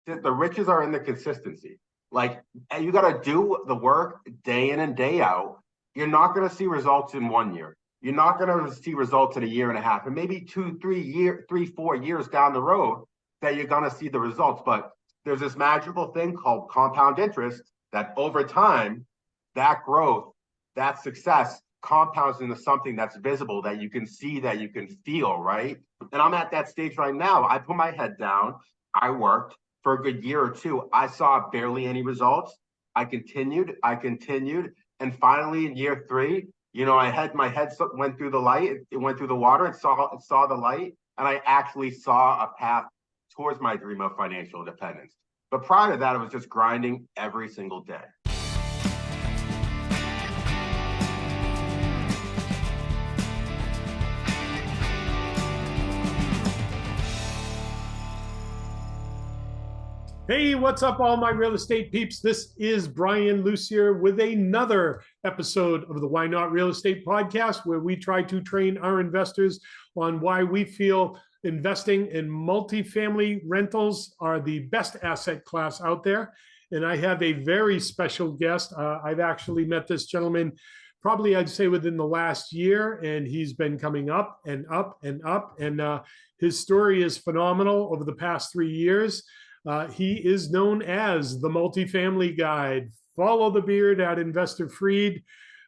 the riches are in the consistency. Like, and you got to do the work day in and day out. You're not going to see results in 1 year. You're not going to see results in a year and a half, and maybe 4 years down the road that you're going to see the results. But there's this magical thing called compound interest that over time, that growth, that success compounds into something that's visible, that you can see, that you can feel, right? And I'm at that stage right now. I put my head down. I worked for a good year or two. I saw barely any results. I continued. And finally in year 3, I had my head went through the light. It went through the water. It saw the light. And I actually saw a path towards my dream of financial independence. But prior to that, I was just grinding every single day. Hey, what's up, all my real estate peeps? This is Brian Lucier with another episode of the Why Not Real Estate Podcast, where we try to train our investors on why we feel investing in multifamily rentals are the best asset class out there. And I have a very special guest. I've actually met this gentleman probably, I'd say, within the last year, and he's been coming up and up and up. And his story is phenomenal over the past 3 years. He is known as the Multifamily Guide. Follow the beard at Investor Freed.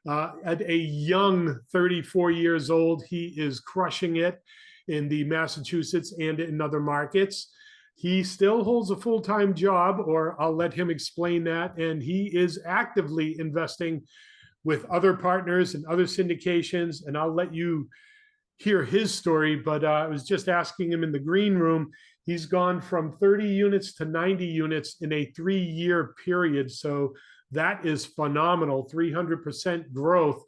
At a young 34 years old, he is crushing it in the Massachusetts and in other markets. He still holds a full-time job, or I'll let him explain that. And he is actively investing with other partners and other syndications. And I'll let you hear his story. But I was just asking him in the green room. He's gone from 30 units to 90 units in a 3-year period. So that is phenomenal, 300% growth.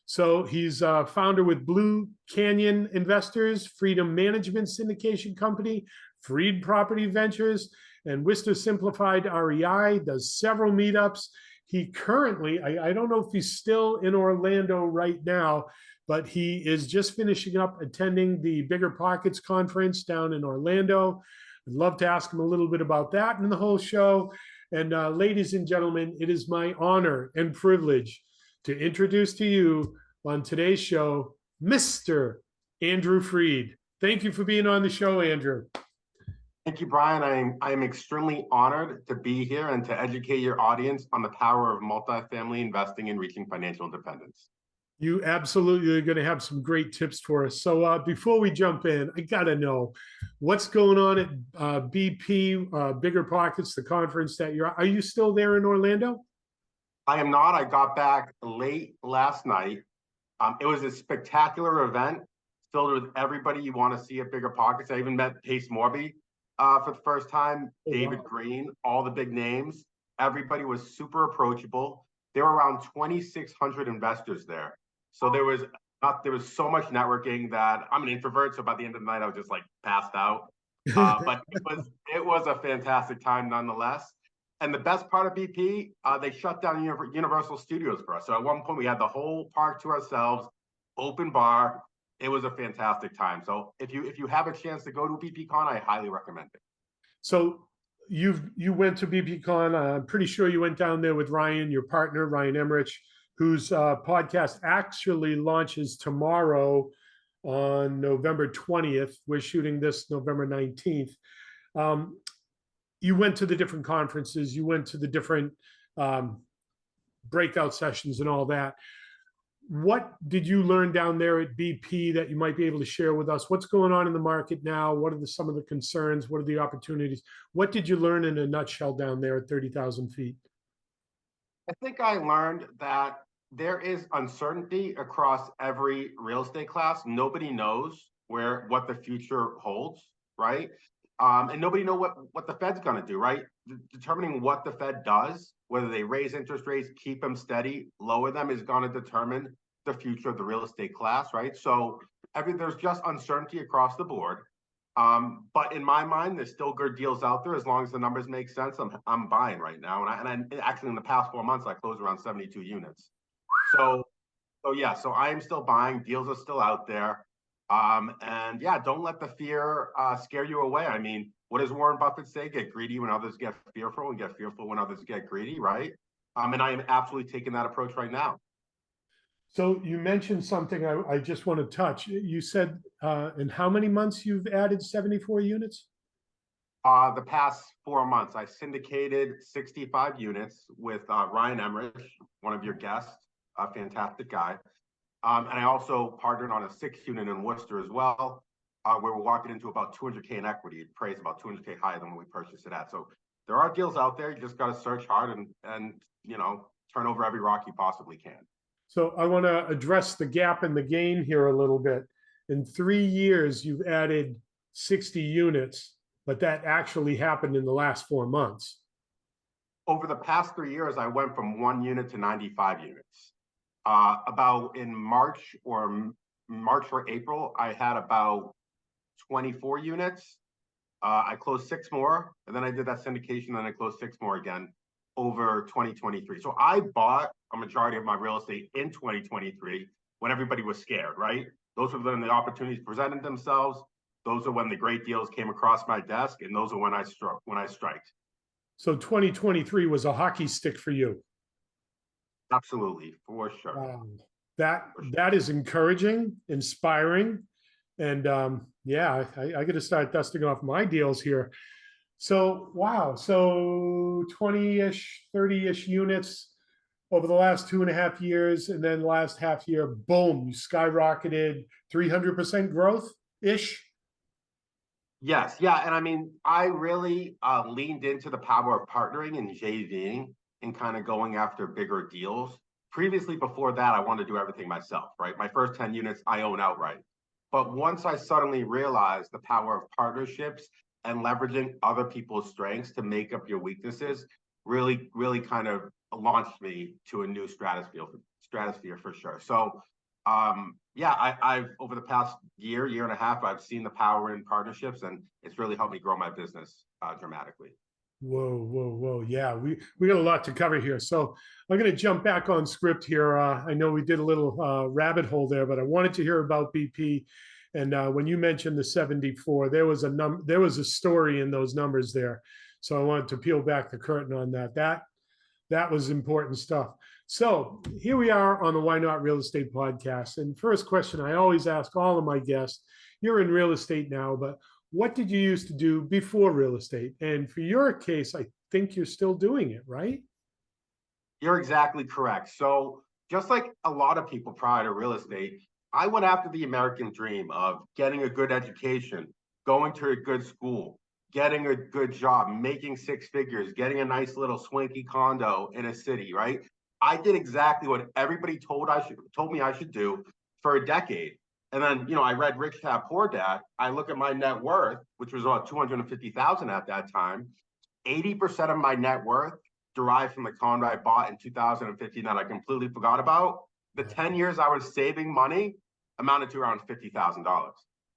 So he's a founder with Blue Canyon Investors, Freedom Management Syndication Company, Freed Property Ventures, and Worcester Simplified REI, does several meetups. He currently, I don't know if he's still in Orlando right now, but he is just finishing up attending the Bigger Pockets conference down in Orlando. I'd love to ask him a little bit about that in the whole show. And ladies and gentlemen, it is my honor and privilege to introduce to you on today's show, Mr. Andrew Freed. Thank you for being on the show, Andrew. Thank you, Brian. I am extremely honored to be here and to educate your audience on the power of multifamily investing and reaching financial independence. You absolutely are going to have some great tips for us. So before we jump in, I got to know what's going on at BP, Bigger Pockets, the conference that are you still there in Orlando? I am not. I got back late last night. It was a spectacular event filled with everybody you want to see at Bigger Pockets. I even met Pace Morby for the first time, David Green, all the big names. Everybody was super approachable. There were around 2,600 investors there. So there was so much networking that I'm an introvert. So by the end of the night, I was just like passed out. But it was a fantastic time nonetheless. And the best part of BP, they shut down Universal Studios for us. So at one point, we had the whole park to ourselves, open bar. It was a fantastic time. So if you have a chance to go to BPCon, I highly recommend it. So you went to BPCon. I'm pretty sure you went down there with Ryan, your partner, Ryan Emmerich, whose podcast actually launches tomorrow on November 20th. We're shooting this November 19th. You went to the different conferences. You went to the different breakout sessions and all that. What did you learn down there at BP that you might be able to share with us? What's going on in the market now? What are some of the concerns? What are the opportunities? What did you learn in a nutshell down there at 30,000 feet? I think I learned that there is uncertainty across every real estate class. Nobody knows what the future holds, right? And nobody knows what the Fed's going to do, right? Determining what the Fed does, whether they raise interest rates, keep them steady, lower them, is going to determine the future of the real estate class, right? So there's just uncertainty across the board. But in my mind, there's still good deals out there as long as the numbers make sense. I'm buying right now, and actually in the past 4 months I closed around 72 units. So I am still buying. Deals are still out there. And yeah, don't let the fear scare you away. I mean, what does Warren Buffett say? Get greedy when others get fearful, and get fearful when others get greedy, right? And I am absolutely taking that approach right now. So you mentioned something I just want to touch. You said in how many months you've added 74 units? The past 4 months, I syndicated 65 units with Ryan Emmerich, one of your guests, a fantastic guy. And I also partnered on a 6 unit in Worcester as well, where we're walking into about 200K in equity. It trades about 200K higher than what we purchased it at. So there are deals out there. You just got to search hard and turn over every rock you possibly can. So I want to address the gap in the gain here a little bit. In 3 years, you've added 60 units, but that actually happened in the last 4 months. Over the past 3 years, I went from 1 unit to 95 units. About in March or April, I had about 24 units. I closed 6 more, and then I did that syndication, and I closed 6 more again over 2023. So I bought a majority of my real estate in 2023 when everybody was scared, right? Those were when the opportunities presented themselves. Those are when the great deals came across my desk, and those are when I strike. So 2023 was a hockey stick for you. Absolutely, for sure. That is encouraging, inspiring, and yeah, I got to start dusting off my deals here. So wow, so 20-ish, 30-ish units over the last 2.5 years, and then last half year, boom, you skyrocketed 300% growth ish. Yes, yeah, and I mean, I really leaned into the power of partnering and JVing and kind of going after bigger deals. Previously, before that, I wanted to do everything myself, right? My first 10 units I own outright. But once I suddenly realized the power of partnerships and leveraging other people's strengths to make up your weaknesses, really, really kind of launched me to a new stratosphere for sure. So yeah, I've over the past year and a half, I've seen the power in partnerships, and it's really helped me grow my business dramatically. Whoa, whoa, whoa. Yeah, we got a lot to cover here. So I'm going to jump back on script here. I know we did a little rabbit hole there, but I wanted to hear about BP. And when you mentioned the 74, there was a story in those numbers there. So I wanted to peel back the curtain on that. That was important stuff. So here we are on the Why Not Real Estate podcast. And first question I always ask all of my guests, you're in real estate now, but what did you used to do before real estate? And for your case, I think you're still doing it, right? You're exactly correct. So just like a lot of people prior to real estate, I went after the American dream of getting a good education, going to a good school, getting a good job, making 6 figures, getting a nice little swanky condo in a city, right? I did exactly what everybody told me I should do for a decade. And then, I read Rich Dad Poor Dad. I look at my net worth, which was about 250,000 at that time. 80% of my net worth derived from the condo I bought in 2015 that I completely forgot about. The 10 years I was saving money amounted to around $50,000.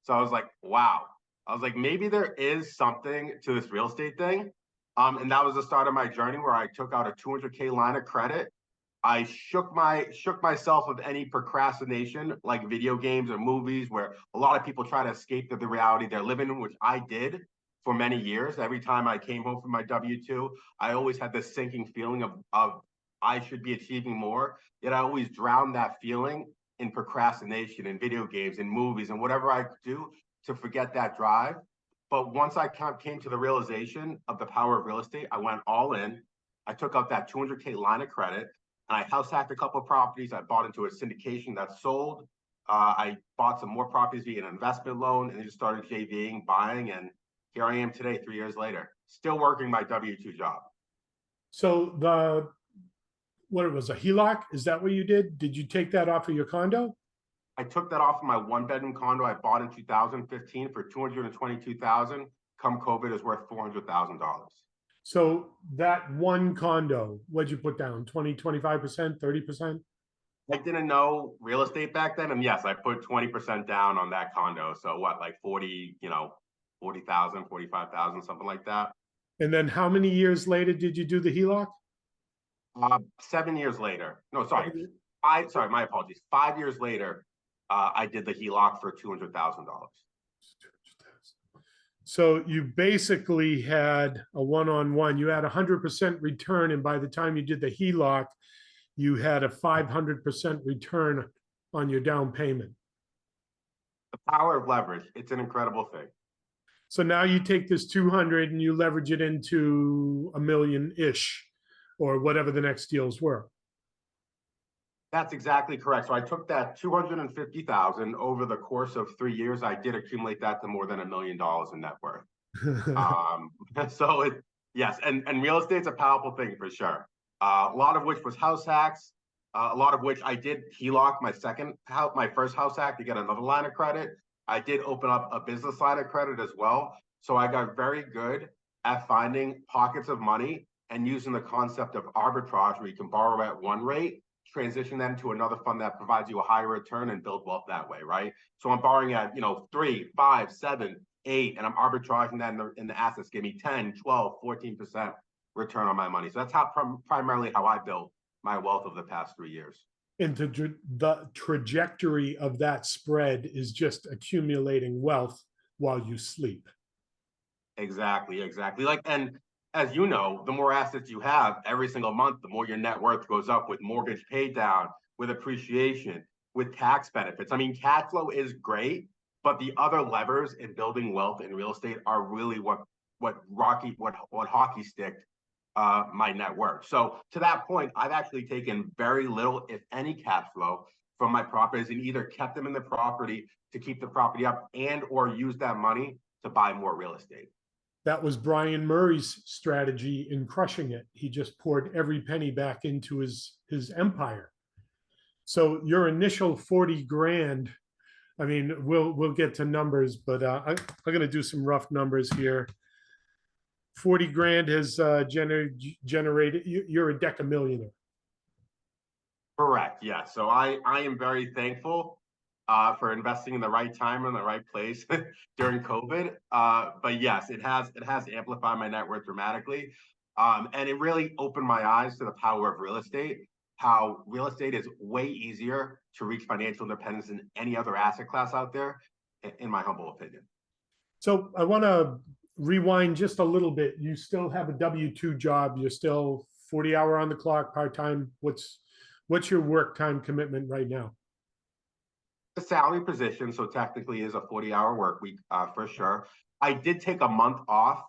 So I was like, wow. I was like, maybe there is something to this real estate thing. And that was the start of my journey where I took out a 200K line of credit. I shook myself of any procrastination like video games or movies where a lot of people try to escape the reality they're living in, which I did for many years. Every time I came home from my W-2, I always had this sinking feeling of I should be achieving more. Yet I always drowned that feeling in procrastination, in video games, in movies, and whatever I could do to forget that drive. But once I came to the realization of the power of real estate, I went all in. I took out that 200K line of credit. I house hacked a couple of properties. I bought into a syndication that sold. I bought some more properties via an investment loan, and then just started JVing, buying, and here I am today, 3 years later, still working my W-2 job. So what it was, a HELOC? Is that what you did? Did you take that off of your condo? I took that off of my 1-bedroom condo I bought in 2015 for $222,000. Come COVID is worth $400,000. So that one condo, what'd you put down? 20, 25%, 30%? I didn't know real estate back then. And yes, I put 20% down on that condo. So what, like 40,000, 45,000, something like that. And then how many years later did you do the HELOC? 7 years later. No, sorry. My apologies. 5 years later, I did the HELOC for $200,000. So you basically had a one-on-one, you had 100% return. And by the time you did the HELOC, you had a 500% return on your down payment. The power of leverage, it's an incredible thing. So now you take this 200 and you leverage it into a million-ish or whatever the next deals were. That's exactly correct. So I took that 250,000 over the course of 3 years. I did accumulate that to more than $1 million in net worth. So yes, and real estate's a powerful thing for sure. A lot of which was house hacks. A lot of which I did HELOC my first house hack to get another line of credit. I did open up a business line of credit as well. So I got very good at finding pockets of money and using the concept of arbitrage, where you can borrow at one rate, transition that into another fund that provides you a higher return and build wealth that way, right? So I'm borrowing at 3, 5, 7, 8, and I'm arbitraging that in the assets, give me 10, 12, 14% return on my money. So that's how primarily how I built my wealth over the past 3 years. And the trajectory of that spread is just accumulating wealth while you sleep. Exactly. Like, and as you know, the more assets you have every single month, the more your net worth goes up with mortgage pay down, with appreciation, with tax benefits. I mean, cash flow is great, but the other levers in building wealth in real estate are really what hockey sticked my net worth. So to that point, I've actually taken very little, if any, cash flow from my properties and either kept them in the property to keep the property up and or use that money to buy more real estate. That was Brian Murray's strategy in crushing it. He just poured every penny back into his empire. So your initial 40 grand, I mean, we'll get to numbers, but I'm going to do some rough numbers here. 40 grand has generated, you're a decamillionaire. Correct. Yeah. So I am very thankful for investing in the right time and the right place during COVID. But yes, it has amplified my net worth dramatically. And it really opened my eyes to the power of real estate, how real estate is way easier to reach financial independence than any other asset class out there, in my humble opinion. So I want to rewind just a little bit. You still have a W-2 job. You're still 40-hour on the clock, part-time. What's your work time commitment right now? The salary position, so technically is a 40-hour work week for sure. I did take a month off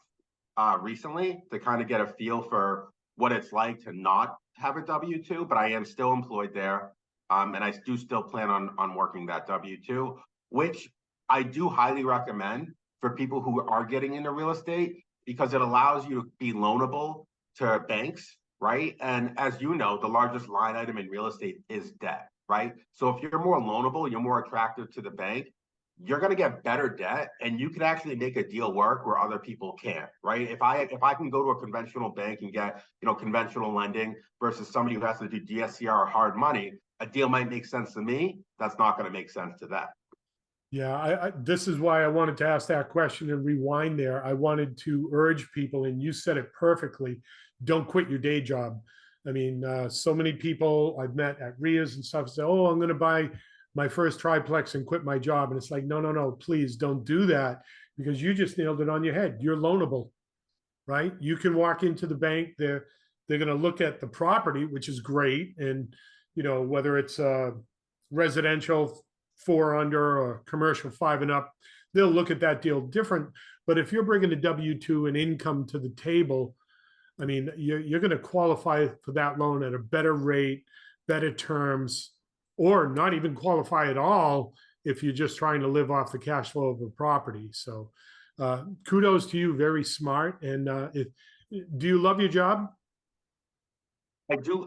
recently to kind of get a feel for what it's like to not have a W-2, but I am still employed there. And I do still plan on working that W-2, which I do highly recommend for people who are getting into real estate, because it allows you to be loanable to banks, right? And as you know, the largest line item in real estate is debt, right? So if you're more loanable, you're more attractive to the bank, you're going to get better debt, and you can actually make a deal work where other people can't, right? If I can go to a conventional bank and get conventional lending versus somebody who has to do DSCR or hard money, a deal might make sense to me. That's not going to make sense to them. Yeah, this is why I wanted to ask that question and rewind there. I wanted to urge people, and you said it perfectly, don't quit your day job. I mean, so many people I've met at RIAs and stuff say, oh, I'm going to buy my first triplex and quit my job. And it's like, no, please don't do that, because you just nailed it on your head. You're loanable, right? You can walk into the bank. They're going to look at the property, which is great. And, whether it's residential 4 under or commercial 5 and up, they'll look at that deal different. But if you're bringing a W-2 and income to the table, I mean, you're going to qualify for that loan at a better rate, better terms, or not even qualify at all if you're just trying to live off the cash flow of a property. So kudos to you, very smart. And do you love your job?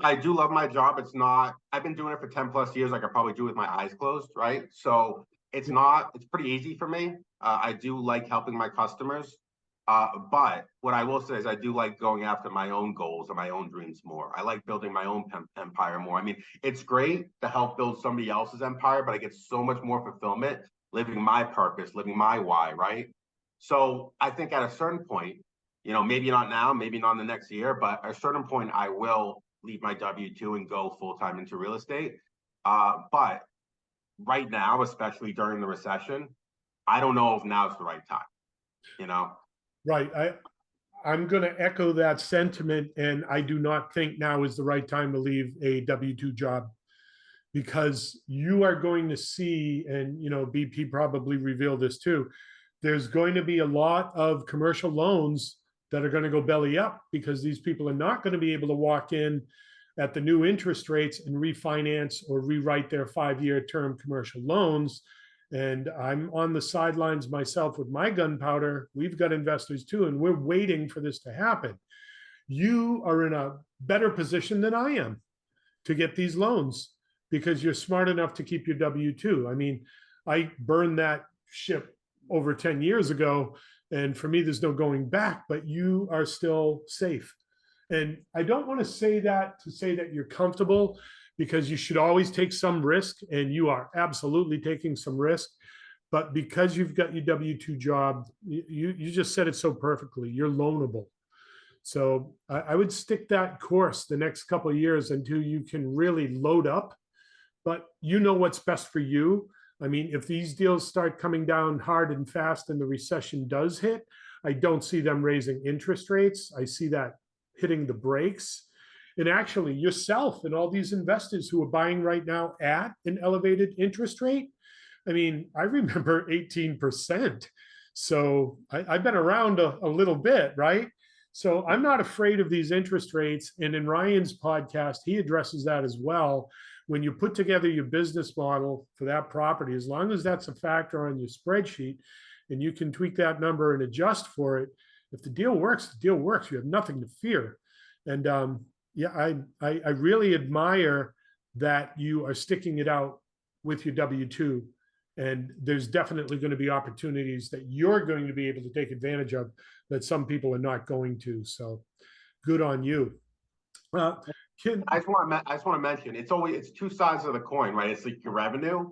I do love my job. I've been doing it for 10 plus years. I could probably do it with my eyes closed, right? So it's pretty easy for me. I do like helping my customers. But what I will say is I do like going after my own goals and my own dreams more. I like building my own empire more. I mean, it's great to help build somebody else's empire, but I get so much more fulfillment living my purpose, living my why, right? So I think at a certain point, maybe not now, maybe not in the next year, but at a certain point, I will leave my W-2 and go full-time into real estate. But right now, especially during the recession, I don't know if now's the right time, you know? Right. I'm going to echo that sentiment, and I do not think now is the right time to leave a W-2 job, because you are going to see, and BP probably revealed this too, there's going to be a lot of commercial loans that are going to go belly up because these people are not going to be able to walk in at the new interest rates and refinance or rewrite their 5-year term commercial loans. And I'm on the sidelines myself with my gunpowder. We've got investors too, and we're waiting for this to happen. You are in a better position than I am to get these loans because you're smart enough to keep your W-2. I mean, I burned that ship over 10 years ago, and for me, there's no going back, but you are still safe. And I don't want to say that you're comfortable, because you should always take some risk, and you are absolutely taking some risk. But because you've got your W-2 job, you just said it so perfectly. You're loanable. So I would stick that course the next couple of years until you can really load up. But you know what's best for you. I mean, if these deals start coming down hard and fast and the recession does hit, I don't see them raising interest rates. I see that hitting the brakes. And actually, yourself and all these investors who are buying right now at an elevated interest rate, I mean, I remember 18%. So I've been around a little bit, right? So I'm not afraid of these interest rates. And in Ryan's podcast, he addresses that as well. When you put together your business model for that property, as long as that's a factor on your spreadsheet and you can tweak that number and adjust for it, if the deal works, the deal works. You have nothing to fear. And yeah, I really admire that you are sticking it out with your W-2. And there's definitely going to be opportunities that you're going to be able to take advantage of that some people are not going to. So good on you. I just want to mention, it's two sides of the coin, right? It's like your revenue,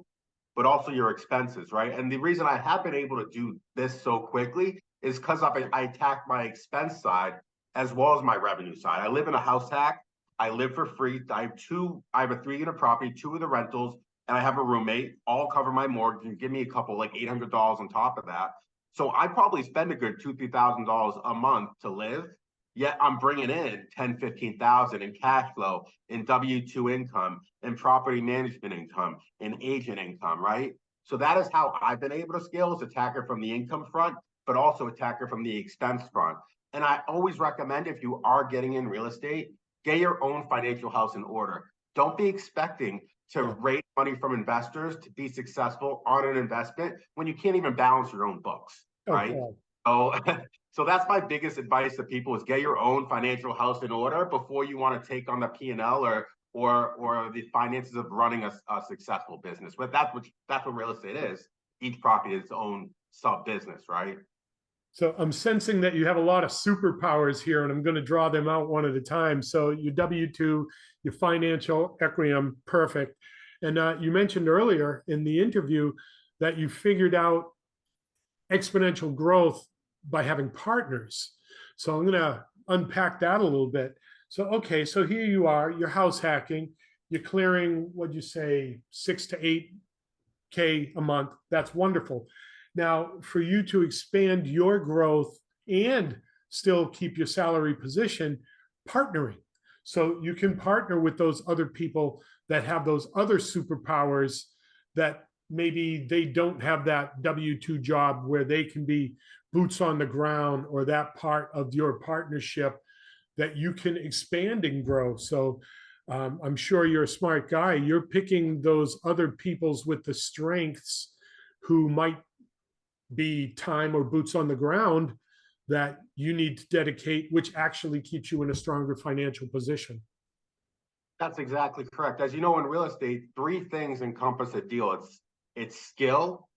but also your expenses, right? And the reason I have been able to do this so quickly is because I attack my expense side as well as my revenue side. I live in a house hack. I live for free. I have a 3-unit property, 2 of the rentals, and I have a roommate. All cover my mortgage and give me a couple, like $800 on top of that. So I probably spend a good $2,000-3,000 a month to live. Yet I'm bringing in 10, 15,000 in cash flow, in W-2 income, in property management income, in agent income, right? So that is how I've been able to scale, is attack it from the income front, but also attack it from the expense front. And I always recommend, if you are getting in real estate, get your own financial house in order. Don't be expecting to raise money from investors to be successful on an investment when you can't even balance your own books, right? Okay. So that's my biggest advice to people, is get your own financial house in order before you want to take on the P&L or the finances of running a successful business. But that's what real estate is. Each property is its own sub business, right? So I'm sensing that you have a lot of superpowers here, and I'm going to draw them out one at a time. So your W-2, your financial equity, perfect. And you mentioned earlier in the interview that you figured out exponential growth by having partners. So I'm going to unpack that a little bit. So, okay, so here you are, you're house hacking, you're clearing, what'd you say, 6 to 8K a month. That's wonderful. Now, for you to expand your growth and still keep your salary position, partnering. So you can partner with those other people that have those other superpowers that maybe they don't have that W-2 job where they can be boots on the ground, or that part of your partnership that you can expand and grow. So I'm sure you're a smart guy. You're picking those other peoples with the strengths who might be time or boots on the ground that you need to dedicate, which actually keeps you in a stronger financial position. That's exactly correct. As you know, in real estate, 3 things encompass a deal. It's skill,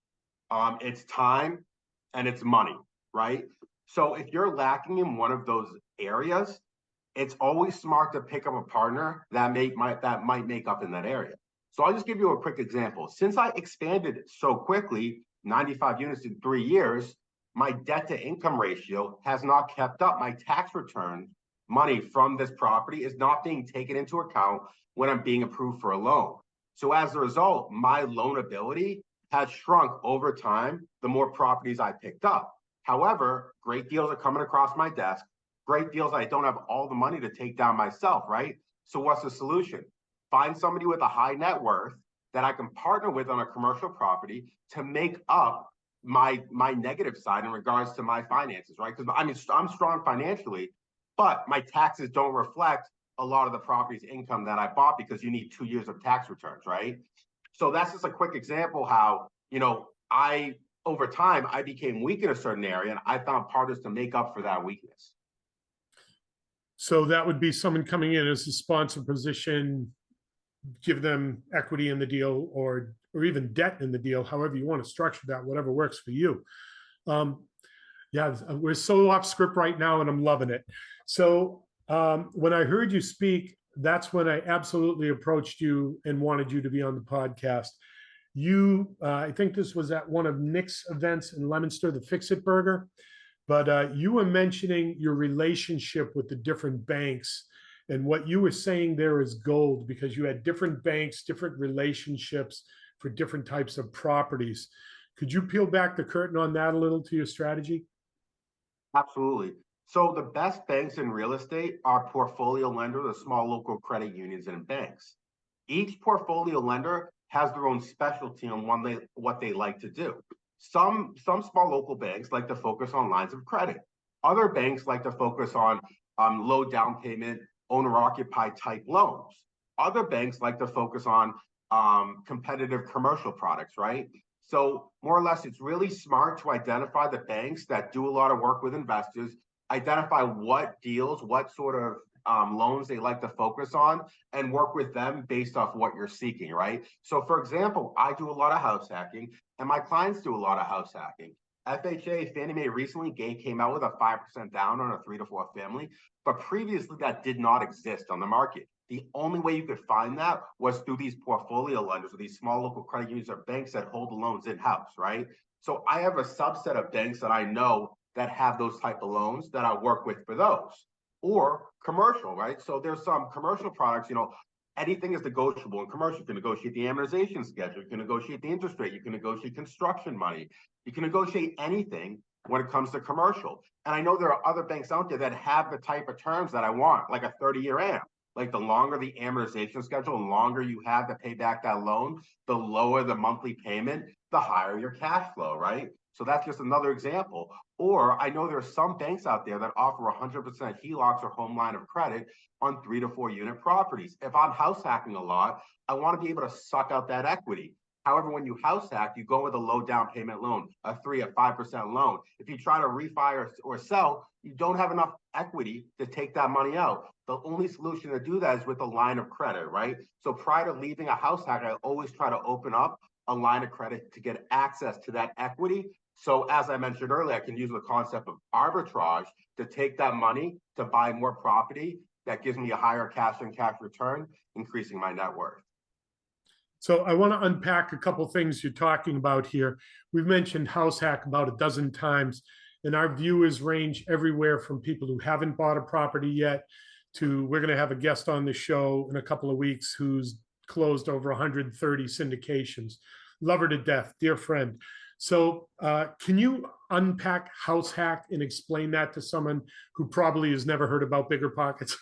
it's time, and it's money, right? So if you're lacking in one of those areas, it's always smart to pick up a partner that might make up in that area. So I'll just give you a quick example. Since I expanded so quickly, 95 units in 3 years, my debt to income ratio has not kept up. My tax return money from this property is not being taken into account when I'm being approved for a loan. So as a result, my loanability has shrunk over time the more properties I picked up. However, great deals are coming across my desk, great deals I don't have all the money to take down myself, right? So what's the solution? Find somebody with a high net worth that I can partner with on a commercial property to make up my negative side in regards to my finances, right? Because I mean, I'm strong financially, but my taxes don't reflect a lot of the property's income that I bought because you need 2 years of tax returns, right? So that's just a quick example how, over time, I became weak in a certain area and I found partners to make up for that weakness. So that would be someone coming in as a sponsor position, give them equity in the deal or even debt in the deal, however you want to structure that, whatever works for you. Yeah, we're so off script right now and I'm loving it. So when I heard you speak, that's when I absolutely approached you and wanted you to be on the podcast. I think this was at one of Nick's events in Leominster, the Fix It Burger, but you were mentioning your relationship with the different banks, and what you were saying there is gold because you had different banks, different relationships for different types of properties. Could you peel back the curtain on that a little to your strategy? Absolutely. So the best banks in real estate are portfolio lenders, the small local credit unions and banks. Each portfolio lender has their own specialty on what they like to do. Some small local banks like to focus on lines of credit. Other banks like to focus on low down payment, owner-occupied type loans. Other banks like to focus on competitive commercial products, right? So more or less, it's really smart to identify the banks that do a lot of work with investors, identify what deals, what sort of loans they like to focus on, and work with them based off what you're seeking, right? So for example, I do a lot of house hacking and my clients do a lot of house hacking. FHA, Fannie Mae recently came out with a 5% down on a 3 to 4 family, but previously that did not exist on the market. The only way you could find that was through these portfolio lenders or these small local credit unions or banks that hold the loans in-house, right? So I have a subset of banks that I know that have those type of loans that I work with for those. Or commercial, right? So there's some commercial products, anything is negotiable in commercial. You can negotiate the amortization schedule, you can negotiate the interest rate, you can negotiate construction money, you can negotiate anything when it comes to commercial. And I know there are other banks out there that have the type of terms that I want, like a 30-year AM. Like the longer the amortization schedule, the longer you have to pay back that loan, the lower the monthly payment, the higher your cash flow, right? So that's just another example. Or I know there are some banks out there that offer 100% HELOCs or home line of credit on 3 to 4 unit properties. If I'm house hacking a lot, I want to be able to suck out that equity. However, when you house hack, you go with a low down payment loan, a 5% loan. If you try to refi or sell, you don't have enough equity to take that money out. The only solution to do that is with a line of credit, right? So prior to leaving a house hack, I always try to open up a line of credit to get access to that equity. So as I mentioned earlier, I can use the concept of arbitrage to take that money to buy more property that gives me a higher cash on cash return, increasing my net worth. So I want to unpack a couple things you're talking about here. We've mentioned house hack about a dozen times, and our viewers range everywhere from people who haven't bought a property yet to we're going to have a guest on the show in a couple of weeks who's closed over 130 syndications. Love her to death, dear friend. So can you unpack house hack and explain that to someone who probably has never heard about Bigger Pockets?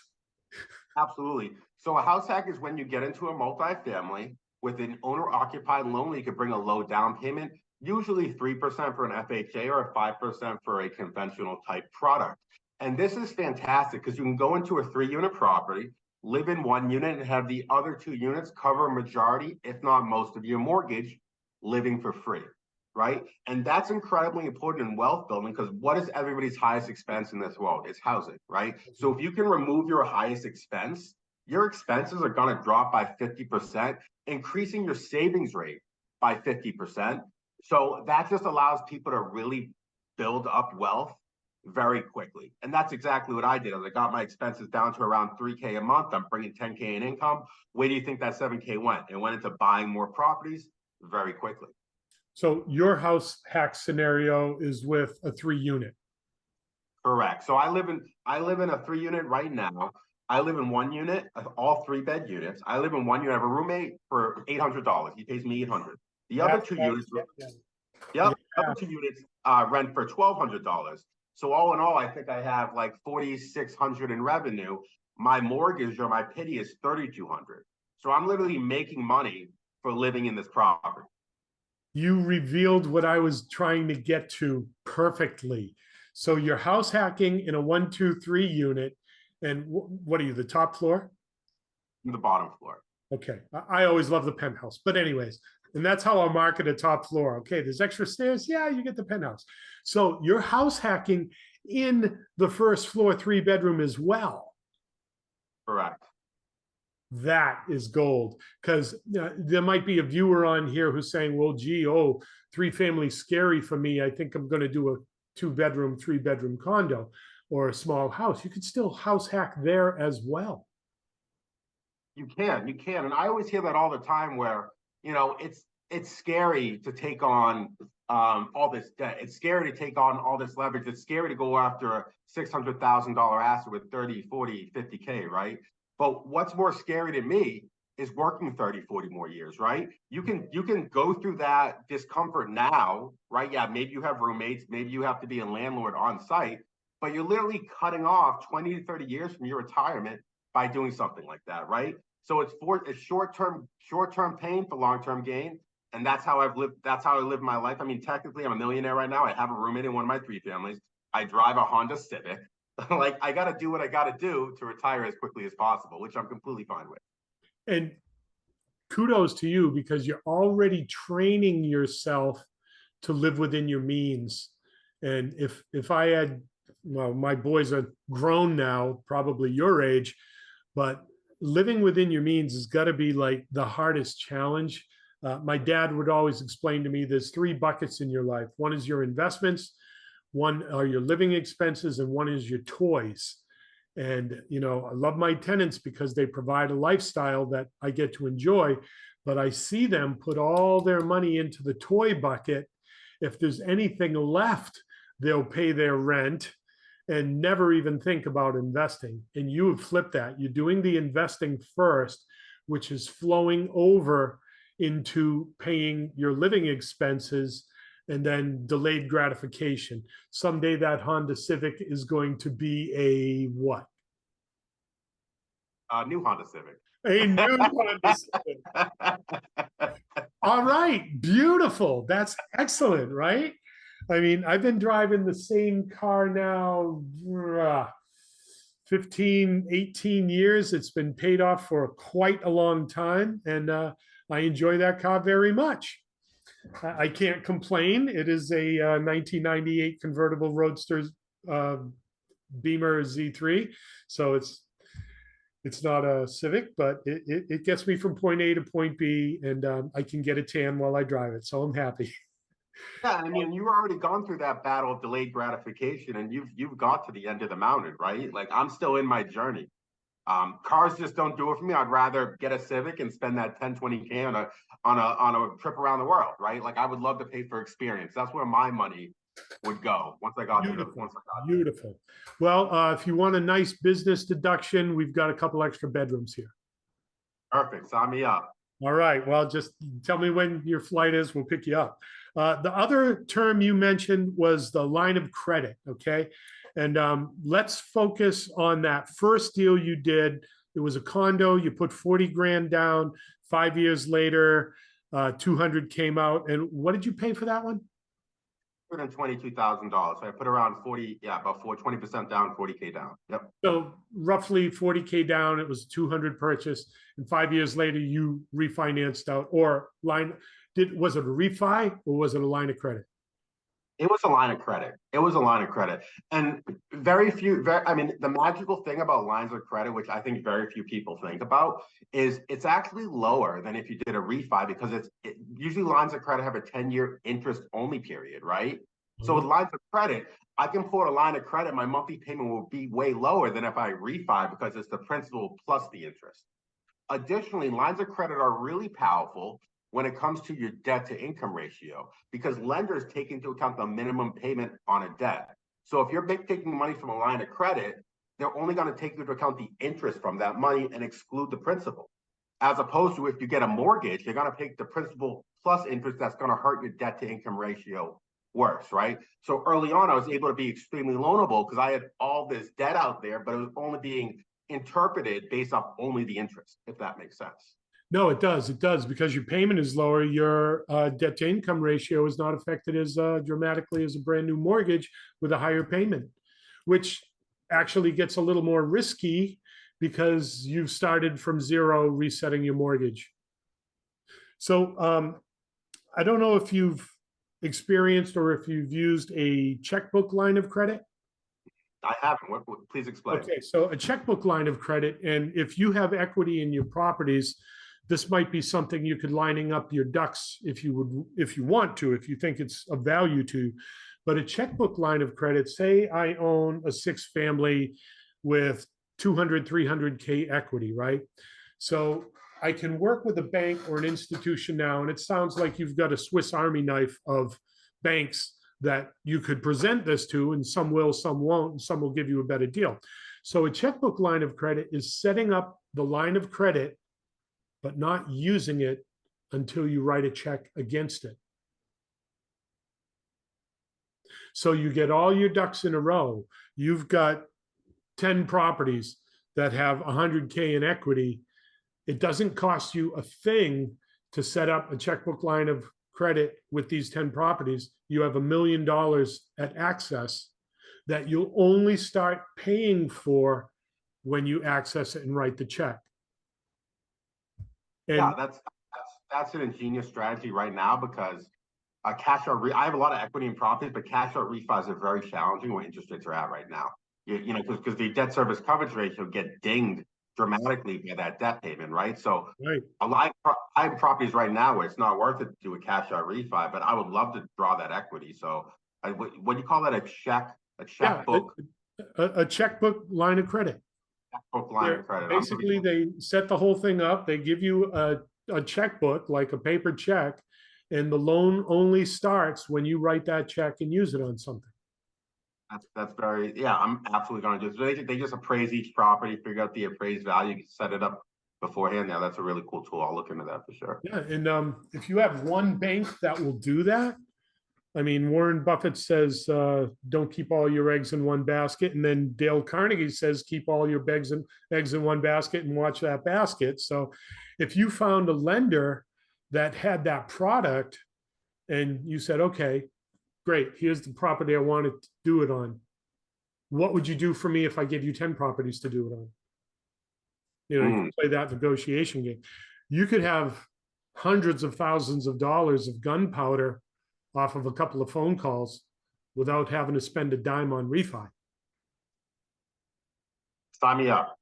Absolutely. So a house hack is when you get into a multifamily with an owner-occupied loan. You could bring a low down payment, usually 3% for an FHA or 5% for a conventional type product. And this is fantastic because you can go into a 3-unit property, live in 1 unit, and have the other 2 units cover a majority, if not most of your mortgage, living for free, right? And that's incredibly important in wealth building because what is everybody's highest expense in this world? It's housing, right? So if you can remove your highest expense, your expenses are going to drop by 50%, increasing your savings rate by 50%. So that just allows people to really build up wealth very quickly. And that's exactly what I did. As I got my expenses down to around $3K a month, I'm bringing $10K in income. Where do you think that $7K went? It went into buying more properties very quickly. So your house hack scenario is with a 3-unit. Correct. So I live in a 3-unit right now. I live in one unit, all 3-bed units. I live in one unit. I have a roommate for $800. He pays me $800. The other That's two what I units, was getting at. yep, Yeah. other two units rent for $1,200. So all in all, I think I have like 4,600 in revenue. My mortgage or my pity is 3,200. So I'm literally making money for living in this property. You revealed what I was trying to get to perfectly. So you're house hacking in a 1, 2, 3 unit. And what are you, the top floor? The bottom floor. Okay. I always love the penthouse. But, anyways, and that's how I'll market a top floor. Okay. There's extra stairs. Yeah, you get the penthouse. So you're house hacking in the first floor 3-bedroom as well. Correct. That is gold, because there might be a viewer on here who's saying, well, gee, 3-family scary for me. I think I'm going to do a 2-bedroom, 3-bedroom condo or a small house. You could still house hack there as well. You can. And I always hear that all the time where, it's scary to take on all this debt. It's scary to take on all this leverage. It's scary to go after a $600,000 asset with 30, 40, 50K, right? But what's more scary to me is working 30, 40 more years, right? You can go through that discomfort now, right? Yeah, maybe you have roommates, maybe you have to be a landlord on site, but you're literally cutting off 20 to 30 years from your retirement by doing something like that, right? So it's short-term pain for long-term gain. And that's how I live my life. I mean, technically I'm a millionaire right now. I have a roommate in one of my 3 families. I drive a Honda Civic. Like, I got to do what I got to do to retire as quickly as possible, which I'm completely fine with. And kudos to you, because you're already training yourself to live within your means. And if I had, well, my boys are grown now, probably your age, but living within your means has got to be like the hardest challenge. My dad would always explain to me there's 3 buckets in your life. One is your investments, one are your living expenses, and one is your toys. And, I love my tenants because they provide a lifestyle that I get to enjoy, but I see them put all their money into the toy bucket. If there's anything left, they'll pay their rent and never even think about investing. And you have flipped that. You're doing the investing first, which is flowing over into paying your living expenses and then delayed gratification. Someday that Honda Civic is going to be a what? New Honda Civic. A new Honda Civic. All right, beautiful. That's excellent, right? I mean, I've been driving the same car now 15, 18 years. It's been paid off for quite a long time, and I enjoy that car very much. I can't complain. It is a 1998 convertible Roadster Beamer Z3, so it's not a Civic, but it gets me from point A to point B, and I can get a tan while I drive it, so I'm happy. Yeah, I mean, you've already gone through that battle of delayed gratification, and you've got to the end of the mountain, right? Like, I'm still in my journey. Cars just don't do it for me. I'd rather get a Civic and spend that 10, 20K on a trip around the world, right? Like, I would love to pay for experience. That's where my money would go once I got Beautiful. Well, if you want a nice business deduction, we've got a couple extra bedrooms here. Perfect. Sign me up. All right. Well, just tell me when your flight is. We'll pick you up. The other term you mentioned was the line of credit. Okay. And let's focus on that first deal you did. It was a condo. You put 40 grand down. 5 years later, 200 came out. And what did you pay for that one? $122,000. So I put around 40, about 20% down, 40K down. Yep. So roughly 40K down. It was 200 purchase, and 5 years later you refinanced out, or was it a refi or was it a line of credit? It was a line of credit. It was a line of credit. And the magical thing about lines of credit, which I think very few people think about, is it's actually lower than if you did a refi, because usually lines of credit have a 10-year interest only period, right? Mm-hmm. So with lines of credit, I can pull a line of credit, my monthly payment will be way lower than if I refi, because it's the principal plus the interest. Additionally, lines of credit are really powerful when it comes to your debt to income ratio, because lenders take into account the minimum payment on a debt. So if you're taking money from a line of credit, they're only going to take into account the interest from that money and exclude the principal. As opposed to if you get a mortgage, they're going to take the principal plus interest that's going to hurt your debt to income ratio worse, right? So early on, I was able to be extremely loanable because I had all this debt out there, but it was only being interpreted based off only the interest, if that makes sense. No, it does. It does, because your payment is lower. Your debt to income ratio is not affected as dramatically as a brand new mortgage with a higher payment, which actually gets a little more risky because you've started from zero resetting your mortgage. So I don't know if you've experienced or if you've used a checkbook line of credit. I haven't. Please explain. Okay, so a checkbook line of credit, and if you have equity in your properties, this might be something you could lining up your ducks if you want to, if you think it's of value to. But a checkbook line of credit, say I own a 6-family with 200, 300K equity, right? So I can work with a bank or an institution now, and it sounds like you've got a Swiss Army knife of banks that you could present this to, and some will, some won't, and some will give you a better deal. So a checkbook line of credit is setting up the line of credit, but not using it until you write a check against it. So you get all your ducks in a row. You've got 10 properties that have 100K in equity. It doesn't cost you a thing to set up a checkbook line of credit with these 10 properties. You have $1 million at access that you'll only start paying for when you access it and write the check. And yeah, that's an ingenious strategy right now because cash out. I have a lot of equity in properties, but cash out refis are very challenging when interest rates are at right now. You know, because the debt service coverage ratio get dinged dramatically by that debt payment, right? So right. I have properties right now where it's not worth it to do a cash out refi, but I would love to draw that equity. So what do you call that? A checkbook? Yeah, a checkbook line of credit. Checkbook line of credit. Basically, they set the whole thing up. They give you a checkbook, like a paper check, and the loan only starts when you write that check and use it on something. That's very, yeah, I'm absolutely going to do. They just appraise each property, figure out the appraised value, set it up beforehand. Now that's a really cool tool. I'll look into that for sure. Yeah, and if you have one bank that will do that, I mean, Warren Buffett says, don't keep all your eggs in one basket. And then Dale Carnegie says, keep all your eggs in one basket and watch that basket. So if you found a lender that had that product and you said, okay, great, here's the property I wanted to do it on. What would you do for me if I give you 10 properties to do it on? You know, you can play that negotiation game. You could have hundreds of thousands of dollars of gunpowder off of a couple of phone calls without having to spend a dime on refi. Sign me up.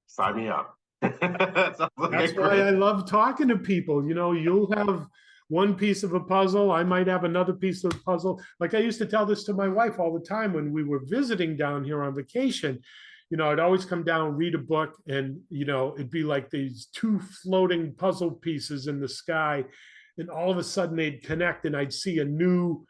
Sign me up. That's why I love talking to people. You know, you'll have one piece of a puzzle. I might have another piece of the puzzle. Like I used to tell this to my wife all the time when we were visiting down here on vacation. You know, I'd always come down, read a book, and, you know, it'd be like these 2 floating puzzle pieces in the sky. And all of a sudden they'd connect and I'd see a new,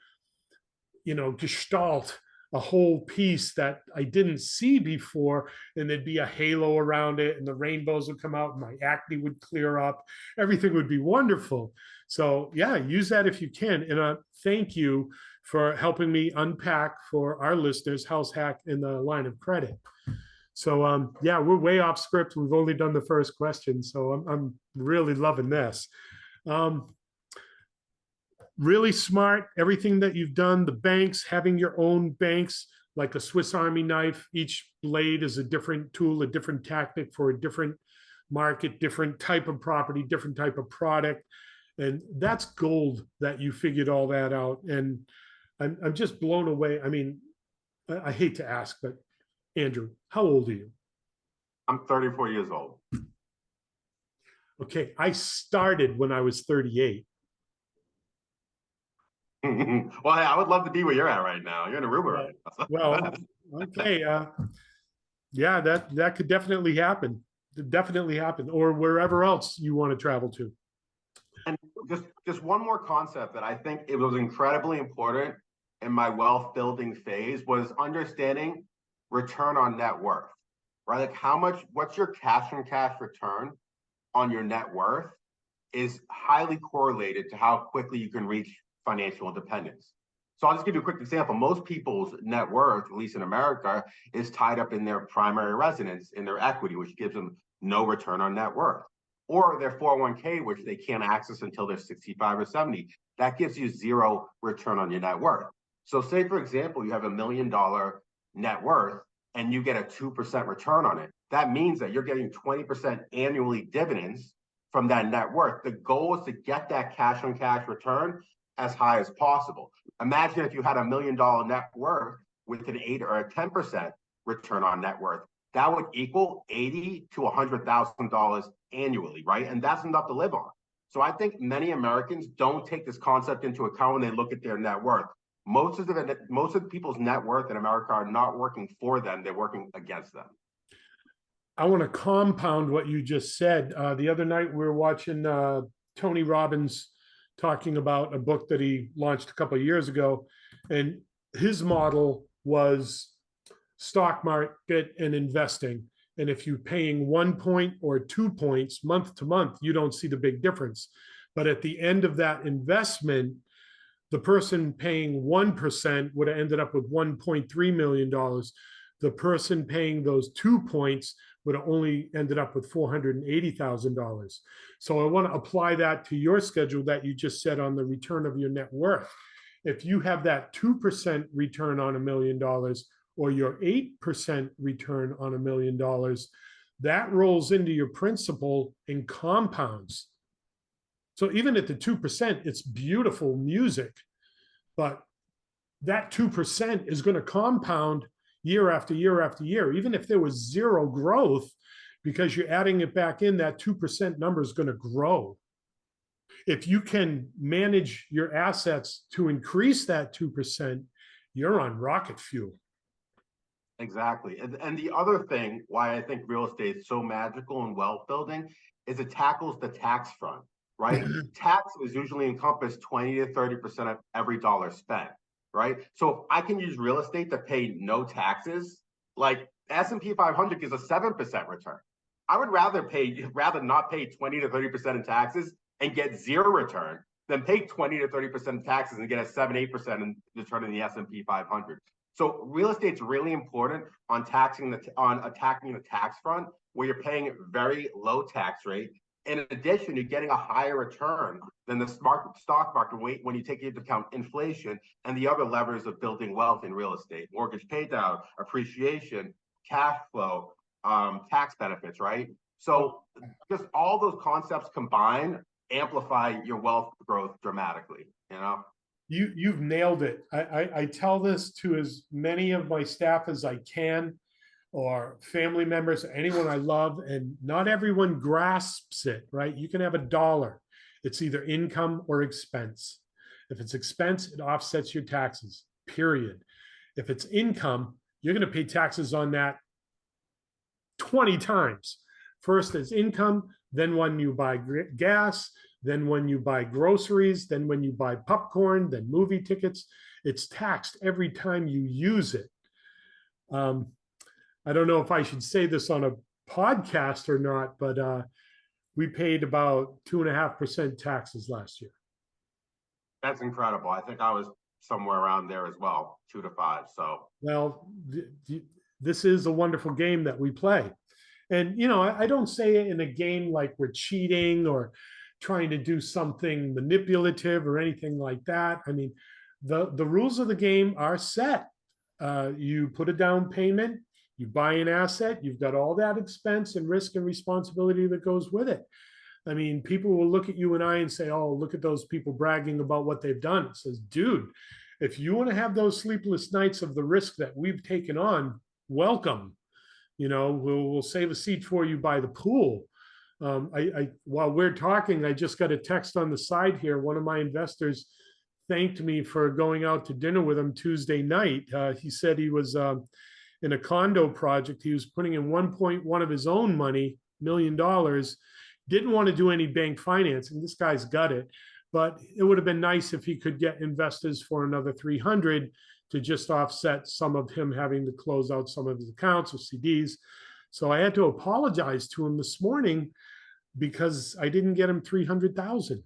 you know, gestalt, a whole piece that I didn't see before. And there'd be a halo around it and the rainbows would come out and my acne would clear up. Everything would be wonderful. So yeah, use that if you can. And thank you for helping me unpack for our listeners house hack in the line of credit. So yeah, we're way off script. We've only done the first question. So I'm really loving this. Really smart, everything that you've done, the banks, having your own banks, like a Swiss Army knife. Each blade is a different tool, a different tactic for a different market, different type of property, different type of product. And that's gold that you figured all that out. And I'm just blown away. I mean, I hate to ask, but Andrew, how old are you? I'm 34 years old. Okay, I started when I was 38. Well, hey, I would love to be where you're at right now. You're in Aruba right now. Well, okay. Yeah, that could definitely happen. Definitely happen, or wherever else you want to travel to. And just one more concept that I think it was incredibly important in my wealth building phase was understanding return on net worth, right? Like what's your cash on cash return on your net worth is highly correlated to how quickly you can reach financial independence. So I'll just give you a quick example. Most people's net worth, at least in America, is tied up in their primary residence, in their equity, which gives them no return on net worth, or their 401k, which they can't access until they're 65 or 70. That gives you zero return on your net worth. So say, for example, you have $1 million net worth and you get a 2% return on it. That means that you're getting 20% annually dividends from that net worth. The goal is to get that cash on cash return as high as possible. Imagine if you had $1 million net worth with an 8 or a 10% return on net worth. That would equal $80,000 to $100,000 annually, right? And that's enough to live on. So I think many Americans don't take this concept into account when they look at their net worth. Most of the people's net worth in America are not working for them; they're working against them. I want to compound what you just said. The other night we were watching Tony Robbins talking about a book that he launched a couple of years ago, and his model was stock market and investing. And if you're paying 1 point or 2 points month to month, you don't see the big difference. But at the end of that investment, the person paying 1% would have ended up with $1.3 million. The person paying those 2 points would have only ended up with $480,000. So I want to apply that to your schedule that you just said on the return of your net worth. If you have that 2% return on $1 million or your 8% return on $1 million, that rolls into your principal and compounds. So even at the 2%, it's beautiful music, but that 2% is going to compound year after year after year. Even if there was zero growth, because you're adding it back in, that 2% number is going to grow. If you can manage your assets to increase that 2%, you're on rocket fuel. Exactly. And the other thing why I think real estate is so magical and wealth building is it tackles the tax front, right? Taxes usually encompass 20 to 30% of every dollar spent, right? So if I can use real estate to pay no taxes, like S&P 500 gives a 7% return. I would rather not pay 20 to 30% in taxes and get zero return than pay 20 to 30% in taxes and get a 7-8% in return in the S&P 500. So real estate's really important on attacking the tax front, where you're paying a very low tax rate. In addition, you're getting a higher return than the stock market when you take into account inflation and the other levers of building wealth in real estate: mortgage pay down, appreciation, cash flow, tax benefits, right? So just all those concepts combined amplify your wealth growth dramatically, you know? You've nailed it. I tell this to as many of my staff as I can, or family members, anyone I love, and not everyone grasps it, right? You can have $1. It's either income or expense. If it's expense, it offsets your taxes, period. If it's income, you're going to pay taxes on that 20 times. First as income, then when you buy gas, then when you buy groceries, then when you buy popcorn, then movie tickets. It's taxed every time you use it. I don't know if I should say this on a podcast or not, but we paid about 2.5% taxes last year. That's incredible. I think I was somewhere around there as well, 2 to 5. So, well, this is a wonderful game that we play. And, you know, I don't say it in a game like we're cheating or trying to do something manipulative or anything like that. I mean, the rules of the game are set. You put a down payment, you buy an asset, you've got all that expense and risk and responsibility that goes with it. I mean, people will look at you and I and say, oh, look at those people bragging about what they've done. It says, dude, if you want to have those sleepless nights of the risk that we've taken on, welcome. You know, we'll save a seat for you by the pool. While we're talking, I just got a text on the side here. One of my investors thanked me for going out to dinner with him Tuesday night. He said he was in a condo project. He was putting in 1.1 of his own money, $1 million. Didn't want to do any bank financing. This guy's got it, but it would have been nice if he could get investors for another 300 to just offset some of him having to close out some of his accounts or CDs. So I had to apologize to him this morning because I didn't get him 300,000.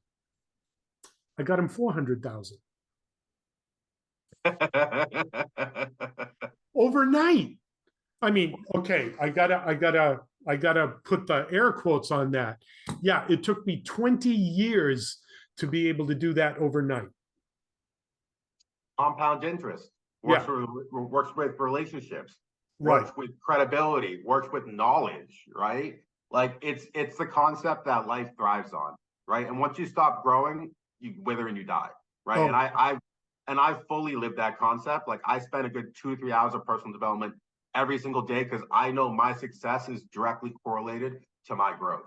I got him 400,000 overnight. I mean, okay, I gotta put the air quotes on that. Yeah, it took me 20 years to be able to do that overnight. Compound interest Yeah, works with relationships, right. works with credibility, works with knowledge, right? Like it's the concept that life thrives on, right? And once you stop growing, you wither and you die, right? And Oh, I fully live that concept. Like I spend a good 2 or 3 hours of personal development every single day because I know my success is directly correlated to my growth.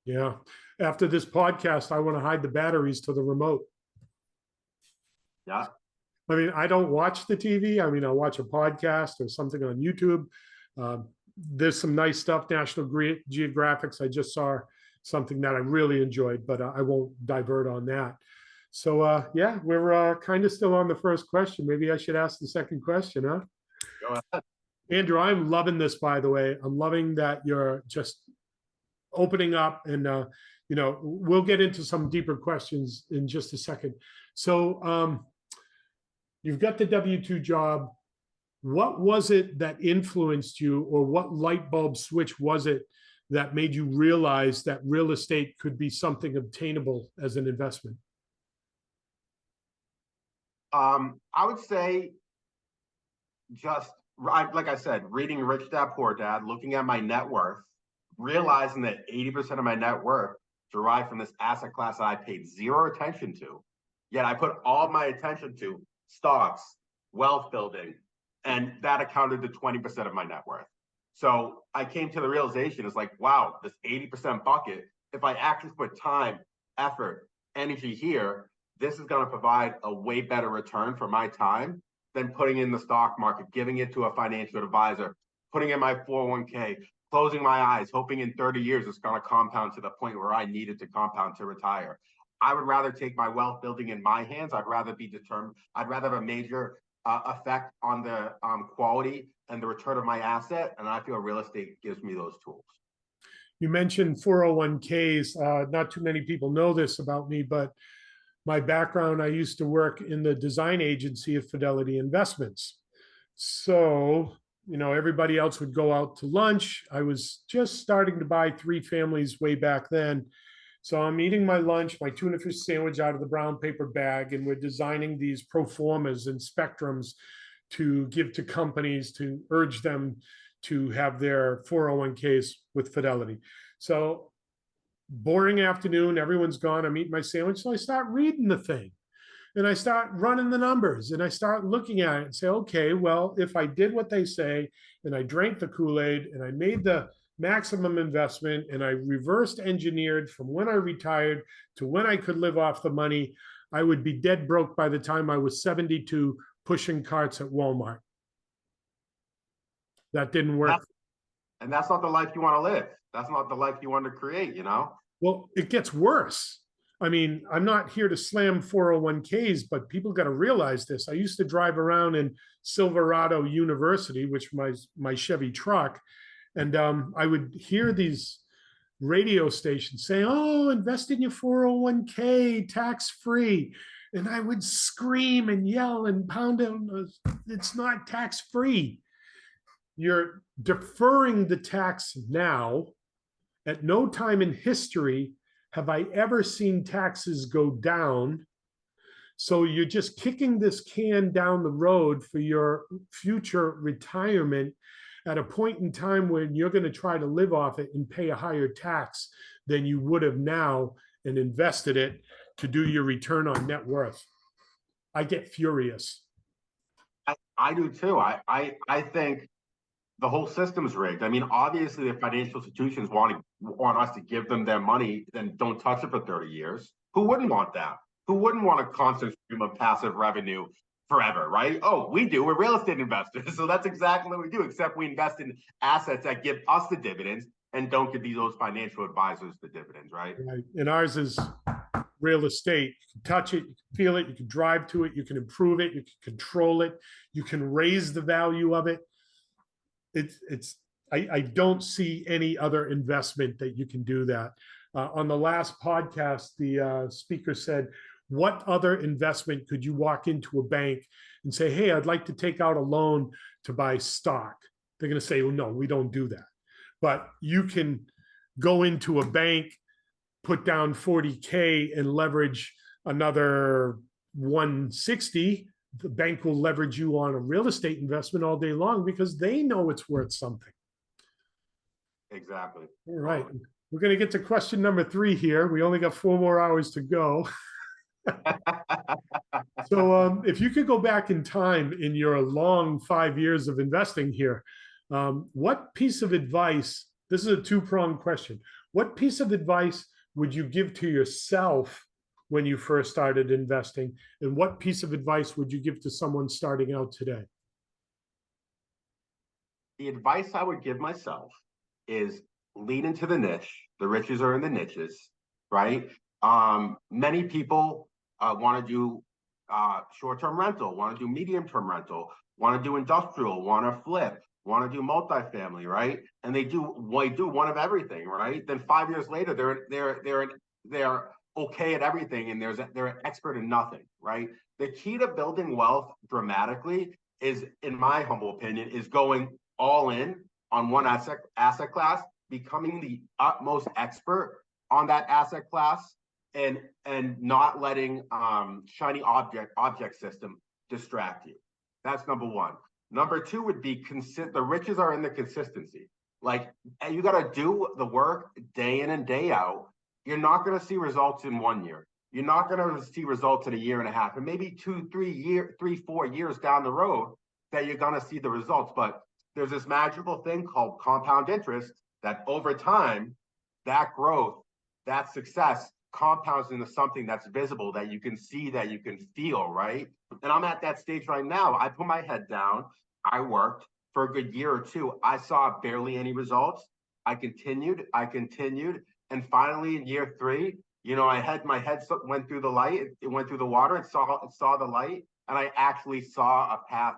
yeah. After this podcast, I want to hide the batteries to the remote. Yeah. I mean, I don't watch the TV. I mean, I'll watch a podcast or something on YouTube. There's some nice stuff, National Geographics. I just saw something that I really enjoyed, but I won't divert on that. So, yeah, we're kind of still on the first question. Maybe I should ask the second question, huh? Go ahead. Andrew, I'm loving this, by the way. I'm loving that you're just opening up and, we'll get into some deeper questions in just a second. So, you've got the W-2 job. What was it that influenced you, or what light bulb switch was it that made you realize that real estate could be something obtainable as an investment? I would say just like I said, reading Rich Dad Poor Dad, looking at my net worth, realizing that 80% of my net worth derived from this asset class that I paid zero attention to. Yet I put all my attention to stocks, wealth building, and that accounted to 20% of my net worth. So I came to the realization, it's like, wow, this 80% bucket, if I actually put time, effort, energy here, this is going to provide a way better return for my time than putting in the stock market, giving it to a financial advisor, putting in my 401k, closing my eyes, hoping in 30 years it's going to compound to the point where I need it to compound to retire. I would rather take my wealth building in my hands. I'd rather be determined. I'd rather have a major effect on the quality and the return of my asset. And I feel real estate gives me those tools. You mentioned 401ks. Not too many people know this about me, but my background, I used to work in the design agency of Fidelity Investments. So, everybody else would go out to lunch. I was just starting to buy 3 families way back then. So I'm eating my lunch, my tuna fish sandwich out of the brown paper bag, and we're designing these pro formas and spectrums to give to companies to urge them to have their 401ks with Fidelity. So boring afternoon, everyone's gone. I'm eating my sandwich. So I start reading the thing and I start running the numbers and I start looking at it and say, okay, well, if I did what they say and I drank the Kool-Aid and I made the maximum investment and I reversed engineered from when I retired to when I could live off the money, I would be dead broke by the time I was 72 pushing carts at Walmart. That didn't work. And that's not the life you want to live. That's not the life you want to create, Well, it gets worse. I mean, I'm not here to slam 401ks, but people got to realize this. I used to drive around in Silverado University, which my Chevy truck, and I would hear these radio stations saying, oh, invest in your 401k, tax-free. And I would scream and yell and pound on, it's not tax-free. You're deferring the tax now. At no time in history have I ever seen taxes go down. So you're just kicking this can down the road for your future retirement at a point in time when you're going to try to live off it and pay a higher tax than you would have now and invested it to do your return on net worth. I get furious. I do too. I think the whole system's rigged. I mean, obviously, the financial institutions want us to give them their money, then don't touch it for 30 years. Who wouldn't want that? Who wouldn't want a constant stream of passive revenue forever, right? Oh, we do. We're real estate investors. So that's exactly what we do, except we invest in assets that give us the dividends, and don't give those financial advisors the dividends, right? Right. And ours is real estate. You can touch it, you can feel it, you can drive to it, you can improve it, you can control it, you can raise the value of it. I don't see any other investment that you can do that. On the last podcast, the speaker said, what other investment could you walk into a bank and say, hey, I'd like to take out a loan to buy stock? They're going to say, well, no, we don't do that. But you can go into a bank, put down 40K and leverage another 160. The bank will leverage you on a real estate investment all day long because they know it's worth something. Exactly. All right. We're going to get to question number 3 here. We only got 4 more hours to go. So if you could go back in time in your long 5 years of investing here, what piece of advice, this is a 2-pronged question, what piece of advice would you give to yourself when you first started investing? And what piece of advice would you give to someone starting out today? The advice I would give myself is lean into the niche. The riches are in the niches, right? Many people want to do short-term rental, want to do medium-term rental, want to do industrial, want to flip, want to do multifamily, right? And they do one of everything, right? Then 5 years later, they're okay at everything, and they're an expert in nothing, right? The key to building wealth dramatically is, in my humble opinion, is going all in on one asset class, becoming the utmost expert on that asset class, and not letting shiny object system distract you. That's number one. Number 2 would be the riches are in the consistency. Like, you got to do the work day in and day out. You're not going to see results in 1 year. You're not going to see results in a year and a half, and maybe 2, 3, 4 years down the road that you're going to see the results. But there's this magical thing called compound interest that over time, that growth, that success compounds into something that's visible, that you can see, that you can feel, right? And I'm at that stage right now. I put my head down. I worked for a good year or 2. I saw barely any results. I continued. And finally in year 3, my head went through the light. It went through the water. It saw the light. And I actually saw a path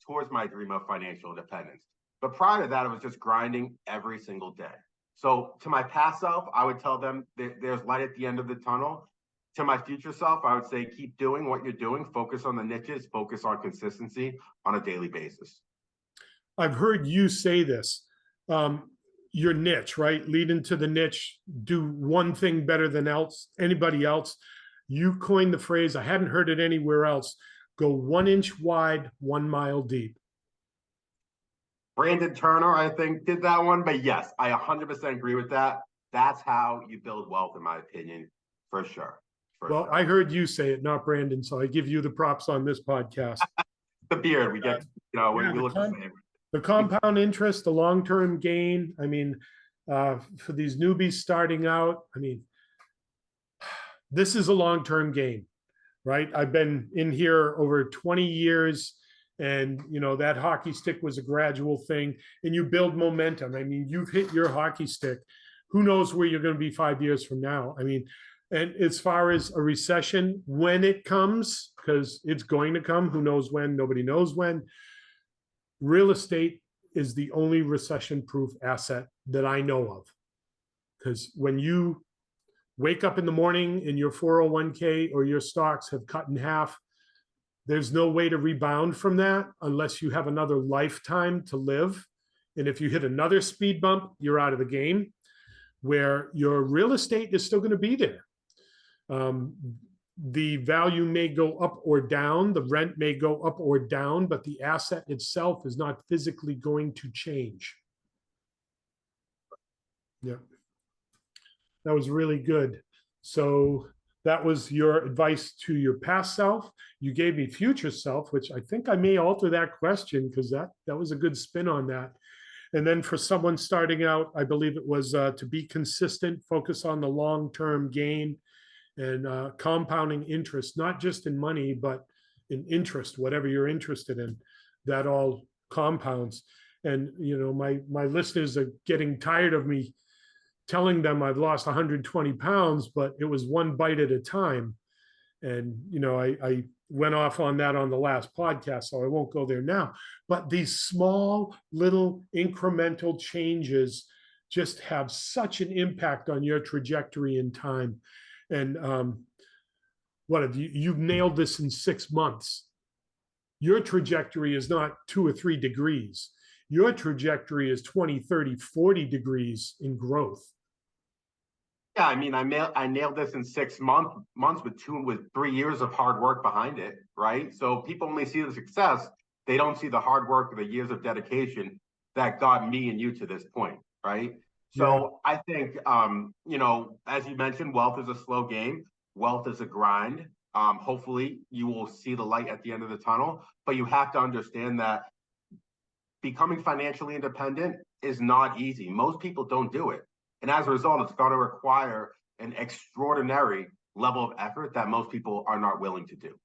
towards my dream of financial independence. But prior to that, I was just grinding every single day. So to my past self, I would tell them there's light at the end of the tunnel. To my future self, I would say, keep doing what you're doing. Focus on the niches, focus on consistency on a daily basis. I've heard you say this, your niche, right? Lead into the niche, do one thing better than anybody else. You coined the phrase, I hadn't heard it anywhere else, go 1 inch wide, 1 mile deep. Brandon Turner, I think, did that one. But yes, I 100% agree with that. That's how you build wealth, in my opinion, for sure. Well, I heard you say it, not Brandon. So I give you the props on this podcast. The beard, we get, when we look the same. The compound interest, the long-term gain. I mean, for these newbies starting out, I mean, this is a long-term game, right? I've been in here over 20 years. And, that hockey stick was a gradual thing, and you build momentum. I mean, you've hit your hockey stick. Who knows where you're going to be 5 years from now? I mean, and as far as a recession, when it comes, because it's going to come, who knows when, nobody knows when. Real estate is the only recession-proof asset that I know of. Because when you wake up in the morning and your 401k or your stocks have cut in half, there's no way to rebound from that unless you have another lifetime to live. And if you hit another speed bump, you're out of the game, where your real estate is still going to be there. The value may go up or down, the rent may go up or down, but the asset itself is not physically going to change. Yeah. That was really good. So that was your advice to your past self. You gave me future self, which I think I may alter that question because that was a good spin on that. And then for someone starting out, I believe it was to be consistent, focus on the long-term gain and compounding interest, not just in money, but in interest, whatever you're interested in, that all compounds. And my listeners are getting tired of me telling them I've lost 120 pounds, but it was one bite at a time. And I went off on that on the last podcast, so I won't go there now. But these small little incremental changes just have such an impact on your trajectory in time. And what have you've nailed this in 6 months. Your trajectory is not 2 or 3 degrees. Your trajectory is 20, 30, 40 degrees in growth. Yeah, I mean, I nailed this in 6 months with 3 years of hard work behind it, right? So people only see the success, they don't see the hard work or the years of dedication that got me and you to this point, right? So I think, as you mentioned, wealth is a slow game. Wealth is a grind. Hopefully, you will see the light at the end of the tunnel, but you have to understand that becoming financially independent is not easy. Most people don't do it. And as a result, it's going to require an extraordinary level of effort that most people are not willing to do.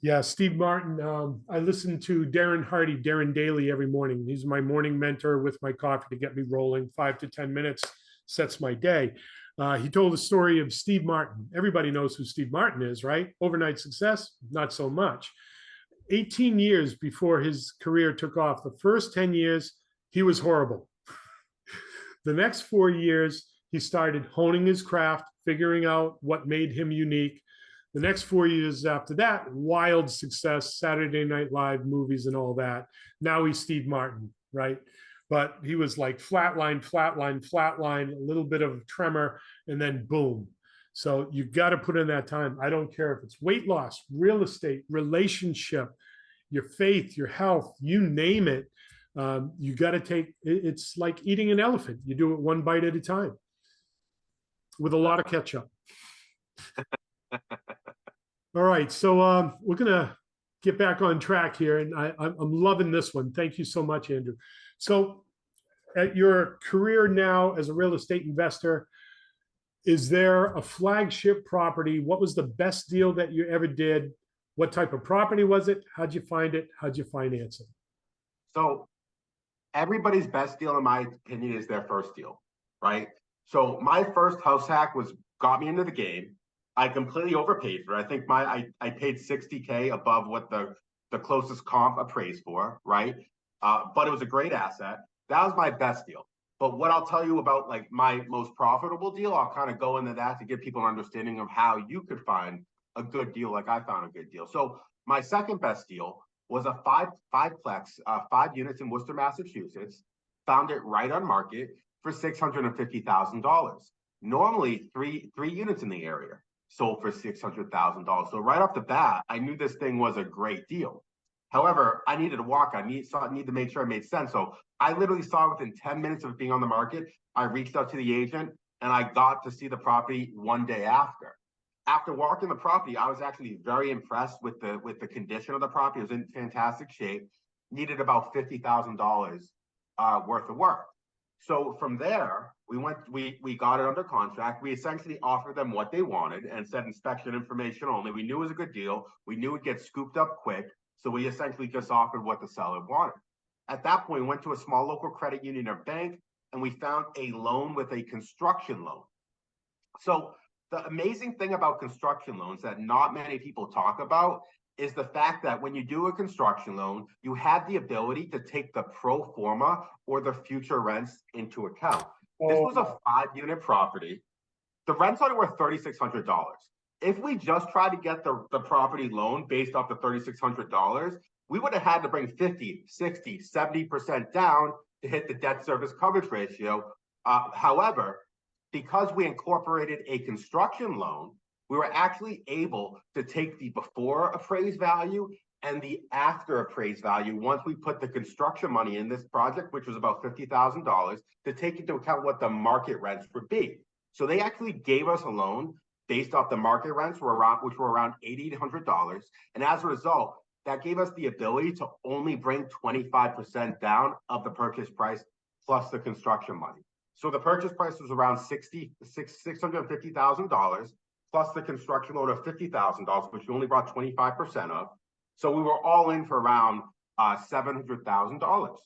Yeah, Steve Martin. I listen to Darren Daly every morning. He's my morning mentor with my coffee to get me rolling. 5 to 10 minutes sets my day. He told the story of Steve Martin. Everybody knows who Steve Martin is, right? Overnight success, not so much. 18 years before his career took off, the first 10 years, he was horrible. The next 4 years, he started honing his craft, figuring out what made him unique. The next 4 years after that, wild success, Saturday Night Live movies and all that. Now he's Steve Martin, right? But he was like flatline, a little bit of tremor, and then boom. So you've got to put in that time. I don't care if it's weight loss, real estate, relationship, your faith, your health, you name it. You got to take, it's like eating an elephant. You do it one bite at a time with a lot of ketchup. All right. So we're going to get back on track here. And I'm loving this one. Thank you so much, Andrew. So at your career now as a real estate investor, is there a flagship property? What was the best deal that you ever did? What type of property was it? How'd you find it? How'd you finance it? So everybody's best deal, in my opinion, is their first deal, right? So my first house hack got me into the game. I completely overpaid for it. I think I paid $60K above what the closest comp appraised for, right? But it was a great asset. That was my best deal. But what I'll tell you about like my most profitable deal, I'll kind of go into that to give people an understanding of how you could find a good deal like I found a good deal. So my second best deal was a fiveplex, 5 units in Worcester, Massachusetts. Found it right on market for $650,000. Normally, three units in the area sold for $600,000. So right off the bat, I knew this thing was a great deal. However, I needed to walk. I need to make sure it made sense. So I literally saw within 10 minutes of being on the market, I reached out to the agent and I got to see the property one day after. After walking the property, I was actually very impressed with the condition of the property. It was in fantastic shape. Needed about $50,000 worth of work. So from there, we got it under contract. We essentially offered them what they wanted and said inspection information only. We knew it was a good deal. We knew it'd get scooped up quick. So we essentially just offered what the seller wanted. At that point, we went to a small local credit union or bank, and we found a loan with a construction loan. So the amazing thing about construction loans that not many people talk about is the fact that when you do a construction loan, you have the ability to take the pro forma or the future rents into account. This was a 5-unit property. The rents on it were $3,600. If we just tried to get the property loan based off the $3,600, we would have had to bring 50, 60, 70% down to hit the debt service coverage ratio. However, because we incorporated a construction loan, we were actually able to take the before appraised value and the after appraised value once we put the construction money in this project, which was about $50,000, to take into account what the market rents would be. So they actually gave us a loan based off the market rents, which were around $8,800. And as a result, that gave us the ability to only bring 25% down of the purchase price plus the construction money. So the purchase price was around $650,000 plus the construction loan of $50,000, which we only brought 25% of. So we were all in for around $700,000.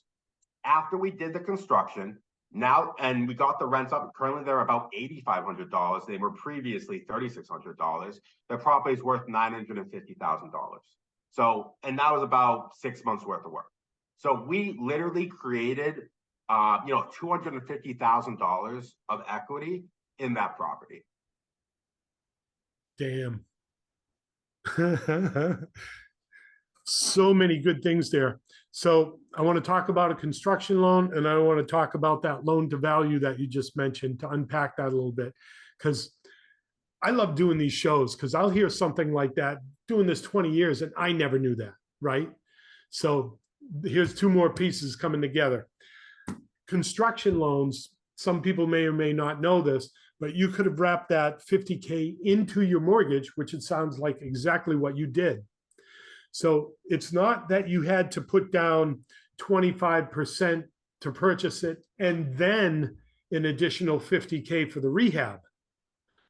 After we did the construction, now, and we got the rents up, currently they're about $8,500. They were previously $3,600. The property is worth $950,000. So, and that was about 6 months worth of work. So we literally created, $250,000 of equity in that property. Damn. So many good things there. So I want to talk about a construction loan, and I want to talk about that loan to value that you just mentioned, to unpack that a little bit, because I love doing these shows, because I'll hear something like that, doing this 20 years, and I never knew that, right? So here's two more pieces coming together. Construction loans, some people may or may not know this, but you could have wrapped that 50K into your mortgage, which it sounds like exactly what you did. So it's not that you had to put down 25% to purchase it and then an additional 50K for the rehab.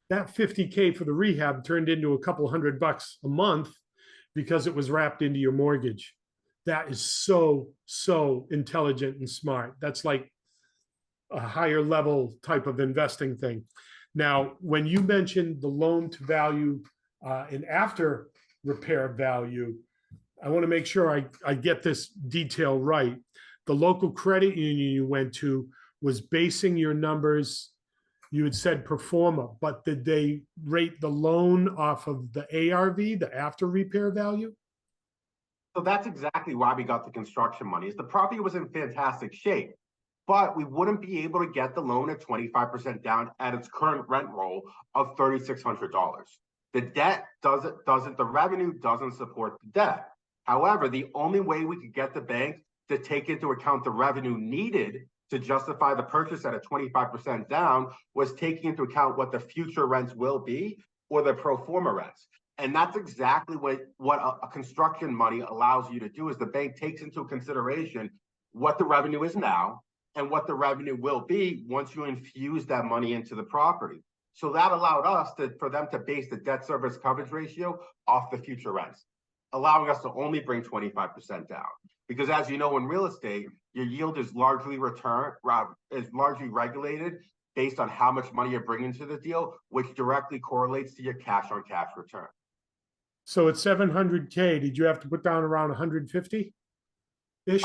That 50K for the rehab turned into a couple $100 a month because it was wrapped into your mortgage. That is so, so intelligent and smart. That's like a higher level type of investing thing. Now, when you mentioned the loan to value and after repair value, I want to make sure I get this detail right. The local credit union you went to was basing your numbers, you had said pro forma, but did they rate the loan off of the ARV, the after repair value? So that's exactly why we got the construction money. Is the property was in fantastic shape, but we wouldn't be able to get the loan at 25% down at its current rent roll of $3,600. The debt the revenue doesn't support the debt. However, the only way we could get the bank to take into account the revenue needed to justify the purchase at a 25% down was taking into account what the future rents will be or the pro forma rents. And that's exactly what a construction money allows you to do, is the bank takes into consideration what the revenue is now and what the revenue will be once you infuse that money into the property. So that allowed us for them to base the debt service coverage ratio off the future rents, allowing us to only bring 25% down. Because as you know, in real estate, your yield is largely regulated based on how much money you're bringing to the deal, which directly correlates to your cash on cash return. So at 700K, did you have to put down around 150-ish?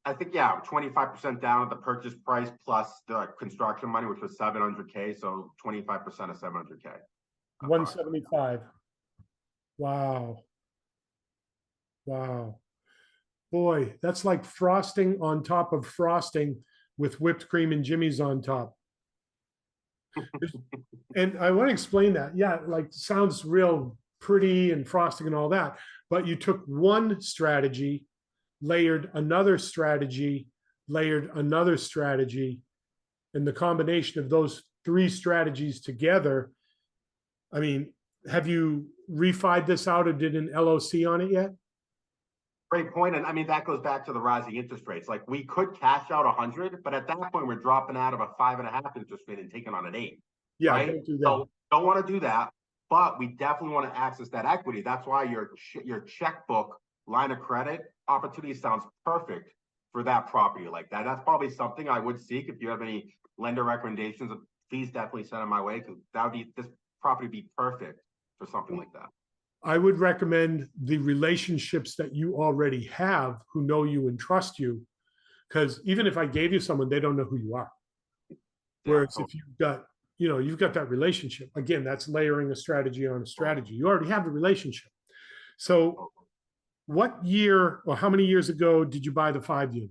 I think, yeah, 25% down at the purchase price plus the construction money, which was 700K. So 25% of 700K. 175. Wow. Wow. Boy, that's like frosting on top of frosting with whipped cream and Jimmy's on top. And I want to explain that. Yeah, like sounds real pretty and frosting and all that. But you took one strategy, layered another strategy, layered another strategy, and the combination of those three strategies together. I mean, have you refied this out or did an LOC on it yet? Great point. And I mean, that goes back to the rising interest rates. Like we could cash out 100, but at that point, we're dropping out of a 5.5 interest rate and taking on an 8. Yeah, right? don't do that. So don't want to do that, but we definitely want to access that equity. That's why your checkbook line of credit opportunity sounds perfect for that property like that. That's probably something I would seek. If you have any lender recommendations, please definitely send them my way, because this property would be perfect for something like that. I would recommend the relationships that you already have who know you and trust you, because even if I gave you someone, they don't know who you are. Whereas if you've got, you've got that relationship, again, that's layering a strategy on a strategy. You already have the relationship. So what year or how many years ago did you buy the 5 unit?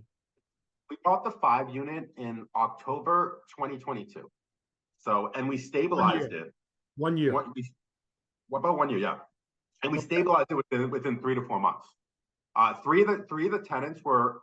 We bought the 5 unit in October 2022. So, and we stabilized it. 1 year. What about 1 year? Yeah. And we stabilized it within 3 to 4 months. Three of the tenants were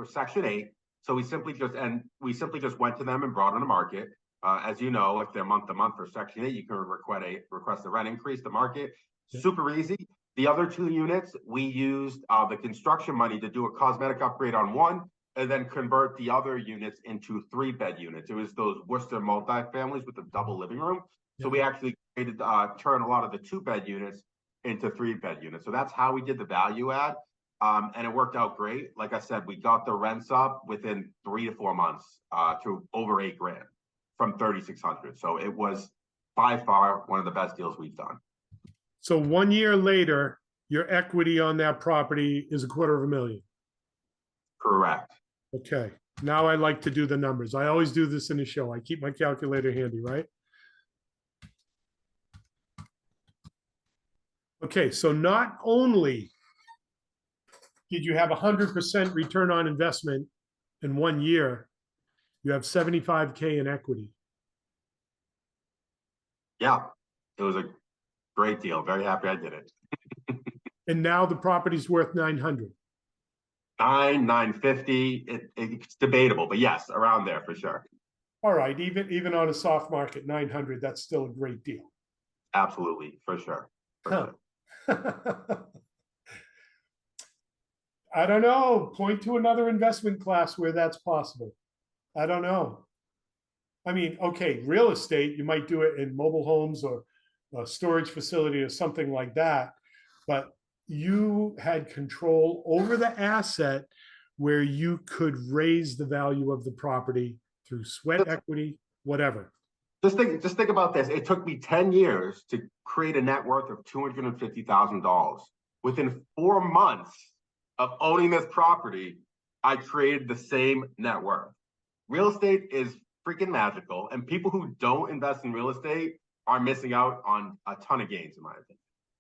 Section 8. So we simply just went to them and brought on the market. As you know, if they're month to month for Section 8, you can request a rent increase. The market super easy. The other 2 units, we used the construction money to do a cosmetic upgrade on one, and then convert the other units into 3-bed units. It was those Worcester multi-families with a double living room. So we actually turn a lot of the 2-bed units into 3-bed units. So that's how we did the value add. And it worked out great. Like I said, we got the rents up within 3 to 4 months to over 8 grand from 3,600. So it was by far one of the best deals we've done. So 1 year later, your equity on that property is $250,000. Correct. Okay. Now I like to do the numbers. I always do this in the show. I keep my calculator handy, right? Okay. So not only did you have 100% return on investment in 1 year, you have 75K in equity. Yeah, it was a great deal. Very happy I did it. And now the property's worth 900. 950. It's debatable, but yes, around there for sure. All right, even on a soft market, 900, that's still a great deal. Absolutely, for sure. For sure. I don't know. Point to another investment class where that's possible. I don't know. I mean, okay, real estate, you might do it in mobile homes or a storage facility or something like that. But you had control over the asset where you could raise the value of the property through sweat equity, whatever. Just think about this. It took me 10 years to create a net worth of $250,000. Within 4 months of owning this property, I created the same net worth. Real estate is freaking magical, and people who don't invest in real estate are missing out on a ton of gains, in my opinion.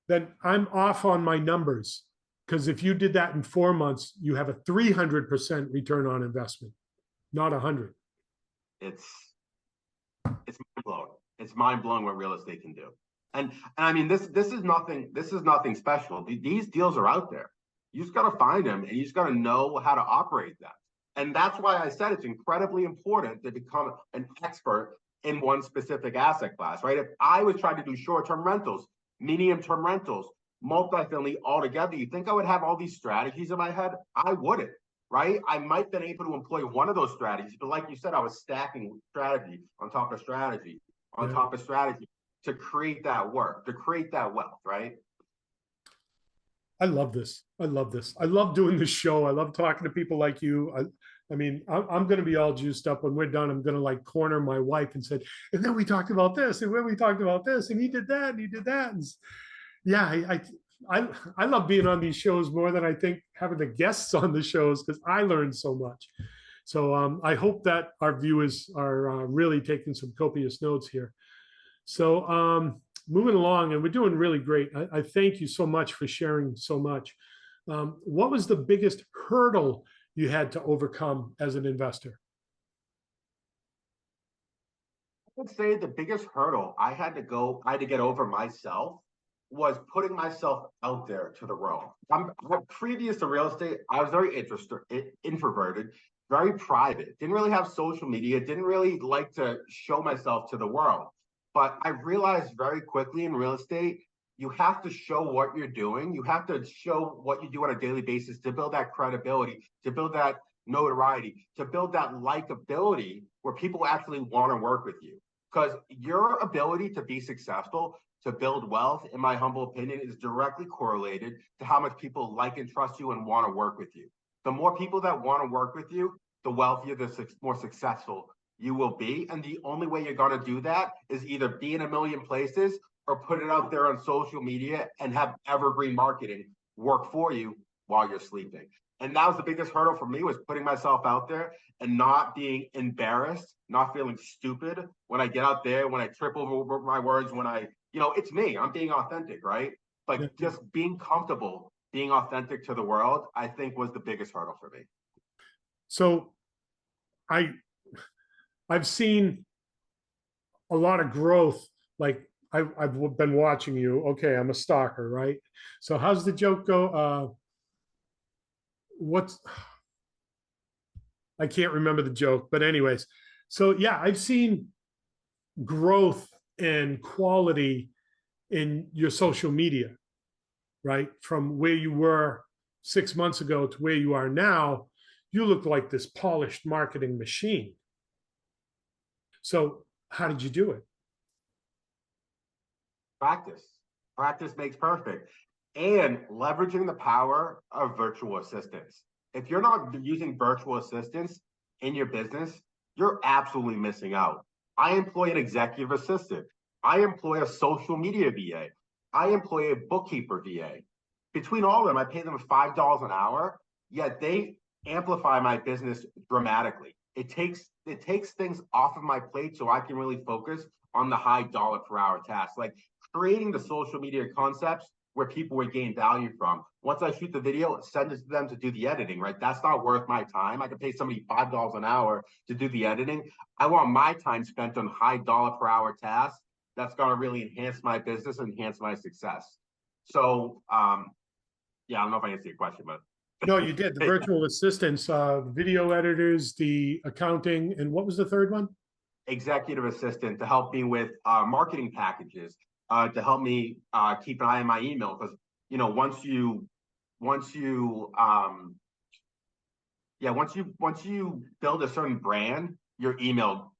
Then I'm off on my numbers, because if you did that in 4 months, you have a 300% return on investment, not 100. It's mind blowing. It's mind blowing what real estate can do. And I mean, this is nothing special. These deals are out there. You just got to find them, and you just got to know how to operate them. And that's why I said it's incredibly important to become an expert in one specific asset class, right? If I was trying to do short-term rentals, medium-term rentals, multifamily altogether, you think I would have all these strategies in my head? I wouldn't, right? I might have been able to employ one of those strategies, but like you said, I was stacking strategy on top of strategy on top of strategy to create that work, to create that wealth, right? I love this. I love this. I love doing this show. I love talking to people like you. I mean, I'm going to be all juiced up when we're done. I'm going to like corner my wife and said, and then we talked about this, and when we talked about this, and he did that, and he did that. And yeah, I love being on these shows more than I think having the guests on the shows, because I learned so much. So I hope that our viewers are really taking some copious notes here. So moving along, and we're doing really great. I thank you so much for sharing so much. What was the biggest hurdle you had to overcome as an investor? I would say the biggest hurdle I had to get over myself was putting myself out there to the world. I'm previous to real estate, I was very introverted, very private, didn't really have social media, didn't really like to show myself to the world. But I realized very quickly in real estate, you have to show what you're doing. You have to show what you do on a daily basis to build that credibility, to build that notoriety, to build that likability where people actually want to work with you. Because your ability to be successful, to build wealth, in my humble opinion, is directly correlated to how much people like and trust you and want to work with you. The more people that want to work with you, the wealthier, the more successful you will be. And the only way you're going to do that is either be in a million places or put it out there on social media and have evergreen marketing work for you while you're sleeping. And that was the biggest hurdle for me, was putting myself out there and not being embarrassed, not feeling stupid when I get out there, when I trip over my words, when it's me, I'm being authentic, right? But just being comfortable, being authentic to the world, I think was the biggest hurdle for me. So I've seen a lot of growth. Like I've been watching you. Okay, I'm a stalker, right? So how's the joke go? I can't remember the joke, but anyways. So yeah, I've seen growth and quality in your social media, right? From where you were 6 months ago to where you are now, you look like this polished marketing machine. So how did you do it? Practice makes perfect. and leveraging the power of virtual assistants. If you're not using virtual assistants in your business, you're absolutely missing out. I employ an executive assistant. I employ a social media VA. I employ a bookkeeper VA. Between all of them, I pay them $5 an hour, yet they amplify my business dramatically. It takes things off of my plate so I can really focus on the high dollar per hour tasks, like creating the social media concepts where people would gain value from. Once I shoot the video, send it to them to do the editing, right? That's not worth my time. I could pay somebody $5 an hour to do the editing. I want my time spent on high dollar per hour tasks that's going to really enhance my business, enhance my success. So, yeah, I don't know if I answered your question, but No, you did. The virtual assistants, video editors, the accounting, and what was the third one? executive assistant to help me with marketing packages, to help me keep an eye on my email. Because once you build a certain brand, your email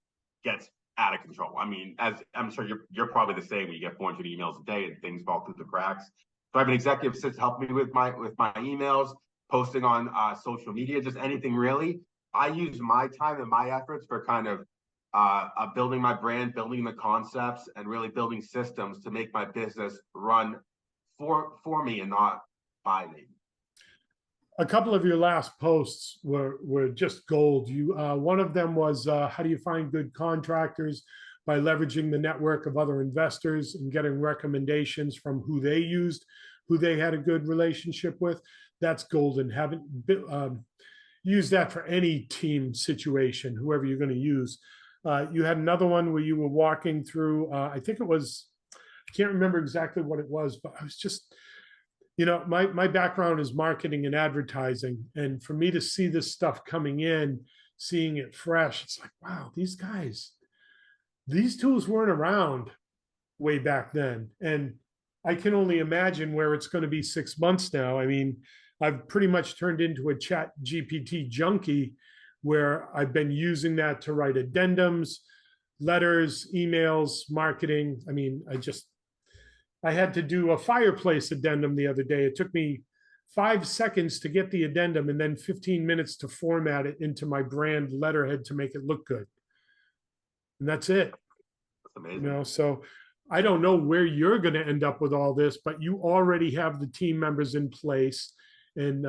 gets out of control. I mean, as I'm sure you're probably the same when you get 400 emails a day and things fall through the cracks. So I have an executive assistant helping me with my emails, posting on social media, just anything really. I use my time and my efforts for kind of building my brand, building the concepts, and really building systems to make my business run for me and not by me. A couple of your last posts were just gold. You one of them was how do you find good contractors by leveraging the network of other investors and getting recommendations from who they used, who they had a good relationship with. That's golden. Haven't used that for any team situation, whoever you're going to use. You had another one where you were walking through. I think it was. I can't remember exactly what it was, but I was just my background is marketing and advertising. And for me to see this stuff coming in, seeing it fresh, it's like, wow, these guys, these tools weren't around way back then. And I can only imagine where it's going to be 6 months now. I mean, I've pretty much turned into a chat GPT junkie where I've been using that to write addendums, letters, emails, marketing. I mean, I had to do a fireplace addendum the other day. It took me 5 seconds to get the addendum and then 15 minutes to format it into my brand letterhead to make it look good. And that's it. That's amazing. So I don't know where you're going to end up with all this, but you already have the team members in place. And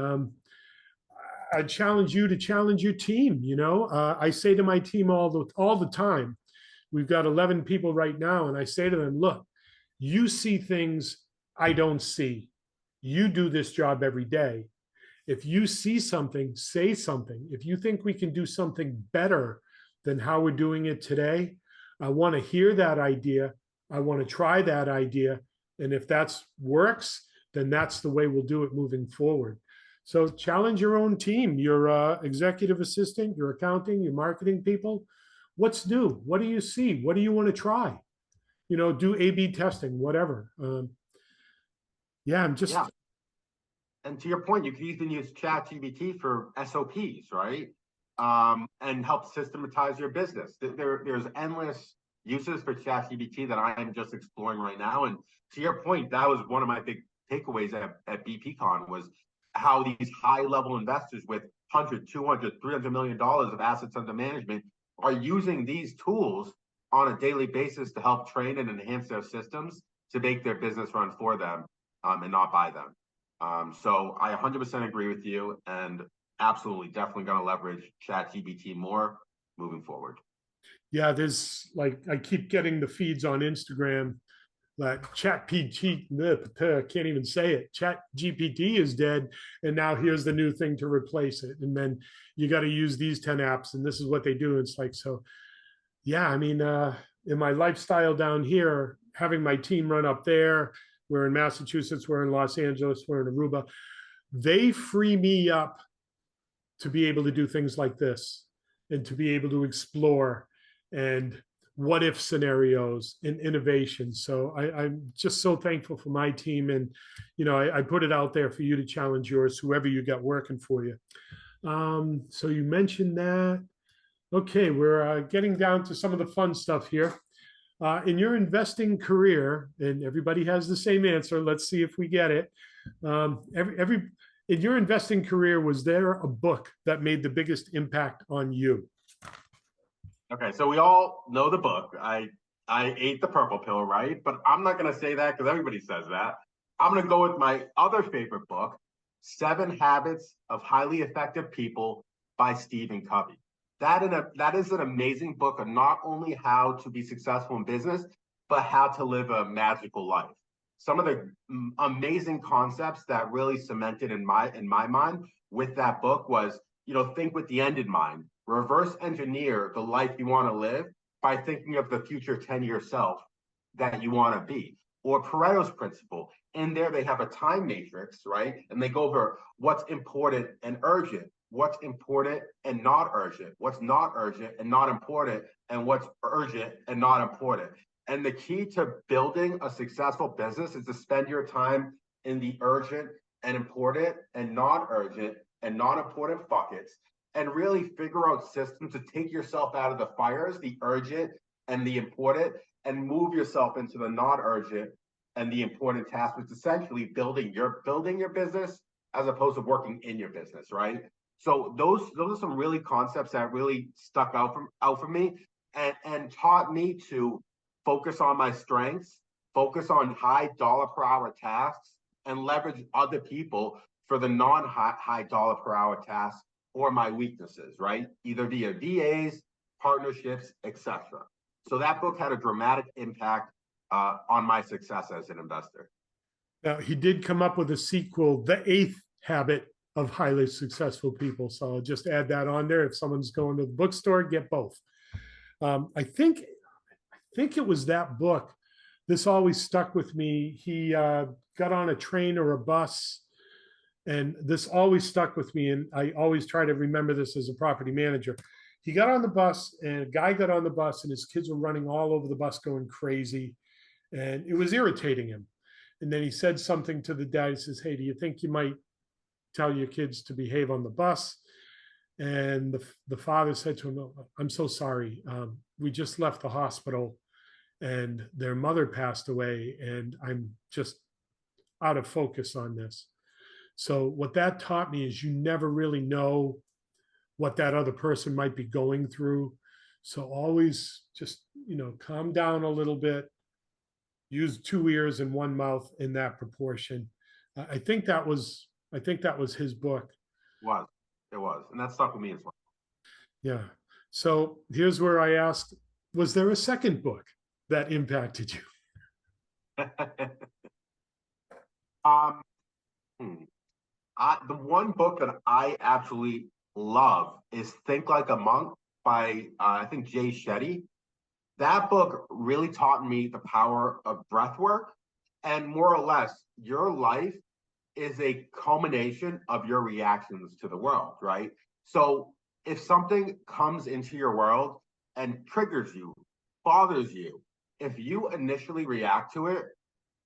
I challenge you to challenge your team. I say to my team all the time, we've got 11 people right now. And I say to them, look, you see things I don't see. You do this job every day. If you see something, say something. If you think we can do something better than how we're doing it today, I want to hear that idea. I want to try that idea. And if that works, then that's the way we'll do it moving forward. So challenge your own team, your executive assistant, your accounting, your marketing people. What's new? What do you see? What do you want to try? Do A/B testing, whatever. Yeah, I'm just. Yeah. And to your point, you can even use ChatGPT for SOPs, right? And help systematize your business. There's endless uses for ChatGPT that I'm just exploring right now. And to your point, that was one of my big takeaways at BPCon was how these high-level investors with 100, 200, $300 million of assets under management are using these tools on a daily basis to help train and enhance their systems to make their business run for them and not by them. So I 100% agree with you and absolutely definitely going to leverage ChatGPT more moving forward. Yeah, there's I keep getting the feeds on Instagram like ChatGPT, can't even say it. ChatGPT is dead. And now here's the new thing to replace it. And then you got to use these 10 apps and this is what they do. It's like, so yeah, I mean, in my lifestyle down here, having my team run up there, we're in Massachusetts, we're in Los Angeles, we're in Aruba, they free me up to be able to do things like this and to be able to explore and what if scenarios and innovation. So I'm just so thankful for my team. And, I put it out there for you to challenge yours, whoever you got working for you. So you mentioned that. Okay, we're getting down to some of the fun stuff here. In your investing career, and everybody has the same answer, let's see if we get it. Every in your investing career, was there a book that made the biggest impact on you? Okay, so we all know the book. I ate the purple pill, right? But I'm not gonna say that because everybody says that. I'm gonna go with my other favorite book, Seven Habits of Highly Effective People by Stephen Covey. That is an amazing book of not only how to be successful in business, but how to live a magical life. Some of the amazing concepts that really cemented in my mind with that book was, think with the end in mind. Reverse engineer the life you want to live by thinking of the future 10-year self that you want to be. Or Pareto's principle. In there, they have a time matrix, right? And they go over what's important and urgent, what's important and not urgent, what's not urgent and not important, and what's urgent and not important. And the key to building a successful business is to spend your time in the urgent and important and not urgent and not important buckets, and really figure out systems to take yourself out of the fires, the urgent and the important, and move yourself into the not urgent and the important tasks, which is essentially building your business as opposed to working in your business, right? So those are some really concepts that really stuck out for me and taught me to focus on my strengths, focus on high dollar per hour tasks, and leverage other people for the non-high dollar per hour tasks or my weaknesses, right? Either via VAs, partnerships, etc. So that book had a dramatic impact on my success as an investor. Now, he did come up with a sequel, The Eighth Habit of Highly Successful People. So I'll just add that on there. If someone's going to the bookstore, get both. I think it was that book. This always stuck with me. He got on a train or a bus, and this always stuck with me. And I always try to remember this as a property manager. He got on the bus, and a guy got on the bus, and his kids were running all over the bus going crazy. And it was irritating him. And then he said something to the dad. He says, "Hey, do you think you might tell your kids to behave on the bus?" And the father said to him, "Oh, I'm so sorry. We just left the hospital and their mother passed away, and I'm just out of focus on this." So what that taught me is you never really know what that other person might be going through. So always just, calm down a little bit, use two ears and one mouth in that proportion. I think that was his book. It was, and that stuck with me as well. Yeah. So here's where I asked, was there a second book that impacted you? The one book that I absolutely love is Think Like a Monk by I think Jay Shetty. That book really taught me the power of breath work, and more or less, your life is a culmination of your reactions to the world, right? So if something comes into your world and triggers you, bothers you, if you initially react to it,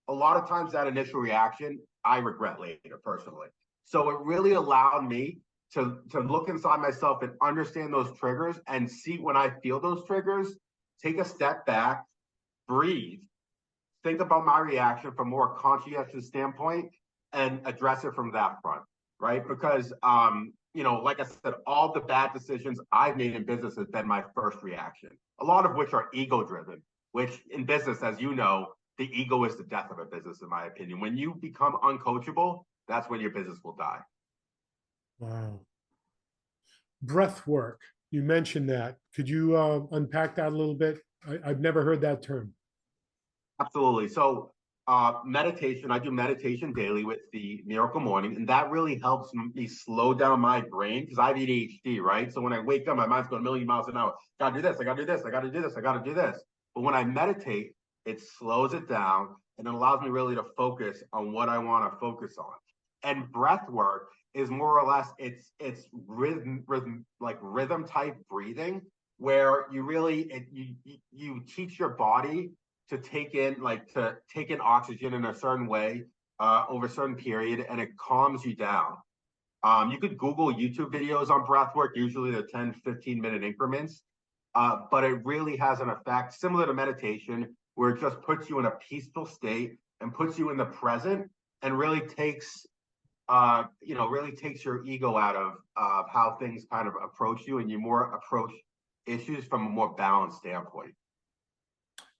a lot of times that initial reaction I regret later personally. So it really allowed me to look inside myself and understand those triggers and see when I feel those triggers, take a step back, breathe, think about my reaction from a more conscientious standpoint, and address it from that front, right? Because like I said, all the bad decisions I've made in business has been my first reaction, a lot of which are ego driven, which in business, as you know, the ego is the death of a business, in my opinion. When you become uncoachable, that's when your business will die. Wow. Breath work. You mentioned that. Could you unpack that a little bit? I've never heard that term. Absolutely. So meditation, I do meditation daily with the Miracle Morning, and that really helps me slow down my brain because I have ADHD, right? So when I wake up, my mind's going a million miles an hour. Gotta do this, I gotta do this, I gotta do this, I gotta do this. But when I meditate, it slows it down and it allows me really to focus on what I want to focus on. And breath work is more or less it's rhythm type breathing where you really you teach your body to take in oxygen in a certain way over a certain period, and it calms you down. You could Google YouTube videos on breath work. Usually they're 10, 15-minute increments, but it really has an effect similar to meditation where it just puts you in a peaceful state and puts you in the present and really takes really takes your ego out of how things kind of approach you, and you more approach issues from a more balanced standpoint.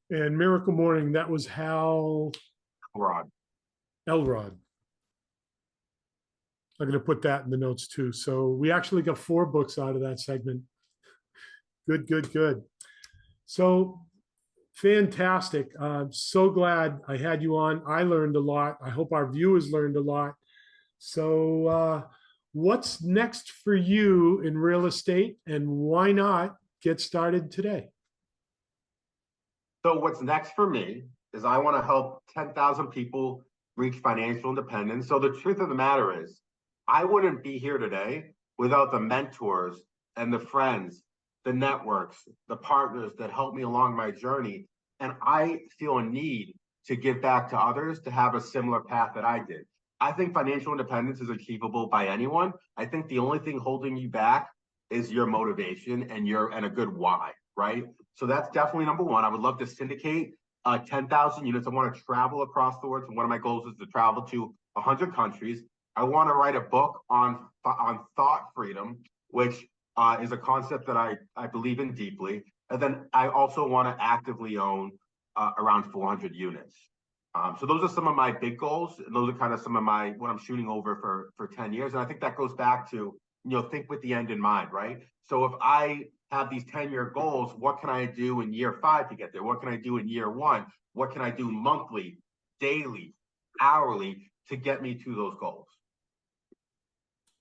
And Miracle Morning, that was Hal Rod. Elrod. I'm going to put that in the notes too. So we actually got 4 books out of that segment. Good, good, good. So fantastic. So glad I had you on. I learned a lot. I hope our viewers learned a lot. So what's next for you in real estate, and why not get started today? So what's next for me is I want to help 10,000 people reach financial independence. So the truth of the matter is, I wouldn't be here today without the mentors and the friends, the networks, the partners that helped me along my journey. And I feel a need to give back to others to have a similar path that I did. I think financial independence is achievable by anyone. I think the only thing holding you back is your motivation and a good why, right? So that's definitely number one. I would love to syndicate 10,000 units. I want to travel across the world. So one of my goals is to travel to 100 countries. I want to write a book on thought freedom, which is a concept that I believe in deeply. And then I also want to actively own around 400 units. So those are some of my big goals, and those are kind of some of what I'm shooting over for 10 years. And I think that goes back to, think with the end in mind, right? So if I have these 10-year goals, what can I do in year 5 to get there? What can I do in year 1? What can I do monthly, daily, hourly to get me to those goals?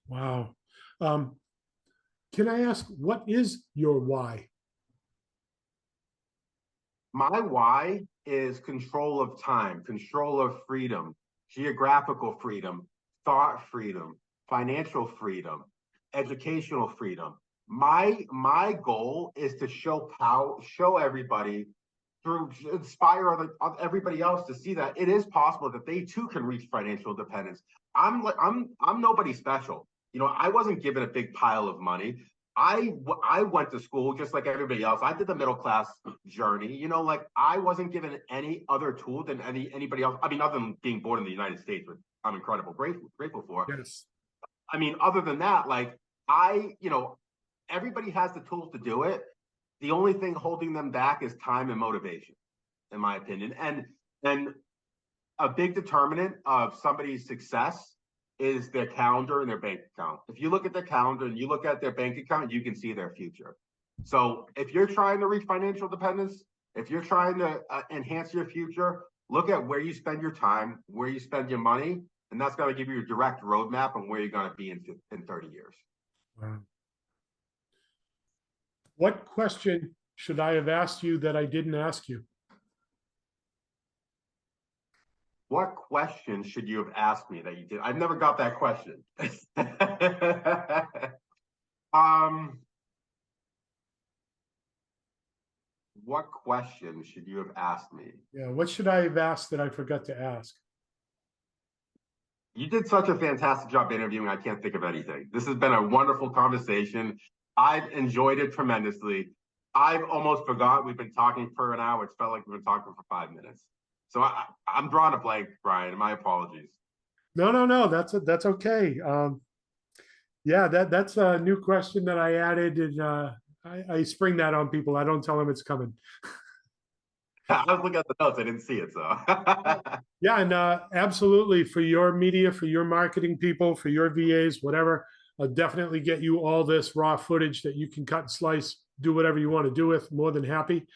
Wow. Can I ask, what is your why? My why is control of time, control of freedom, geographical freedom, thought freedom, financial freedom, educational freedom. My goal is to show everybody, inspire everybody else to see that it is possible that they too can reach financial independence. I'm nobody special. I wasn't given a big pile of money. I went to school just like everybody else. I did the middle class journey. I wasn't given any other tool than anybody else. I mean, other than being born in the United States, which I'm incredibly grateful for. Yes. I mean, other than that, everybody has the tools to do it. The only thing holding them back is time and motivation, in my opinion. And a big determinant of somebody's success is their calendar and their bank account. If you look at their calendar and you look at their bank account, you can see their future. So if you're trying to reach financial independence, if you're trying to enhance your future, look at where you spend your time, where you spend your money, and that's going to give you a direct roadmap on where you're going to be in 30 years. Wow. What question should I have asked you that I didn't ask you? What question should you have asked me that you did? I've never got that question. What question should you have asked me? Yeah, what should I have asked that I forgot to ask? You did such a fantastic job interviewing. I can't think of anything. This has been a wonderful conversation. I've enjoyed it tremendously. I've almost forgot we've been talking for an hour. It's felt like we've been talking for 5 minutes. So I'm drawing a blank, Brian. My apologies. No. That's okay. Yeah, that's a new question that I added, and I spring that on people. I don't tell them it's coming. I was looking at the notes. I didn't see it. So yeah, and absolutely, for your media, for your marketing people, for your VAs, whatever, I'll definitely get you all this raw footage that you can cut and slice, do whatever you want to do with. More than happy.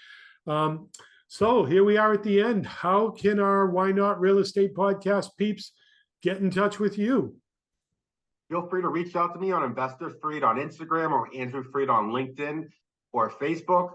So here we are at the end. How can our Why Not Real Estate Podcast peeps get in touch with you? Feel free to reach out to me on Investor Freed on Instagram or Andrew Freed on LinkedIn or Facebook.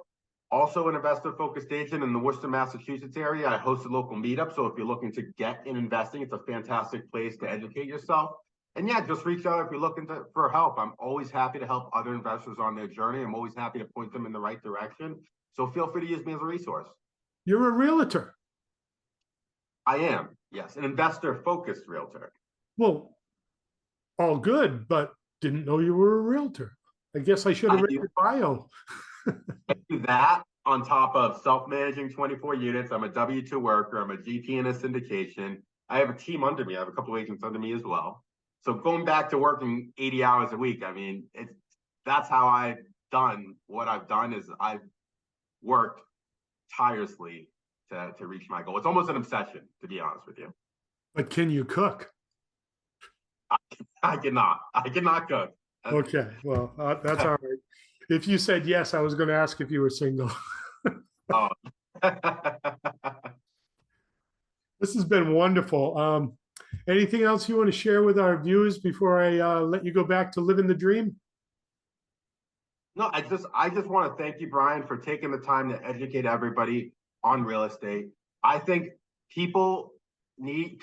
Also an investor-focused agent in the Worcester, Massachusetts area. I host a local meetup, so if you're looking to get in investing, it's a fantastic place to educate yourself. And yeah, just reach out if you're looking for help. I'm always happy to help other investors on their journey. I'm always happy to point them in the right direction. So feel free to use me as a resource. You're a realtor. I am, yes, an investor-focused realtor. Well, all good, but didn't know you were a realtor. I guess I should have read your bio. I do that on top of self-managing 24 units. I'm a W-2 worker. I'm a GP in a syndication. I have a team under me. I have a couple of agents under me as well. So going back to working 80 hours a week, I mean, that's how I've done what I've done is I've worked tirelessly to reach my goal. It's almost an obsession, to be honest with you. But can you cook? I cannot cook. Okay, well, that's all right. If you said yes, I was going to ask if you were single. Oh. This has been wonderful. Anything else you want to share with our viewers before I let you go back to living the dream? No, I just want to thank you, Brian, for taking the time to educate everybody on real estate. I think people need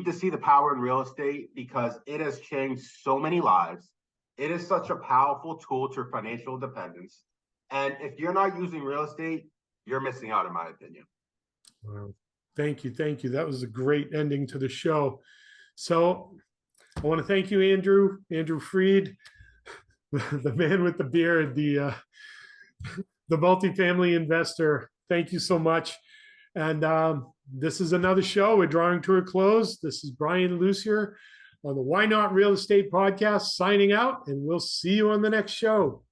to see the power in real estate because it has changed so many lives. It is such a powerful tool to financial independence. And if you're not using real estate, you're missing out, in my opinion. Wow. Thank you. Thank you. That was a great ending to the show. So I want to thank you, Andrew Freed, the man with the beard, the multifamily investor. Thank you so much. And this is another show. We're drawing to a close. This is Brian Lucier on the Why Not Real Estate podcast signing out, and we'll see you on the next show.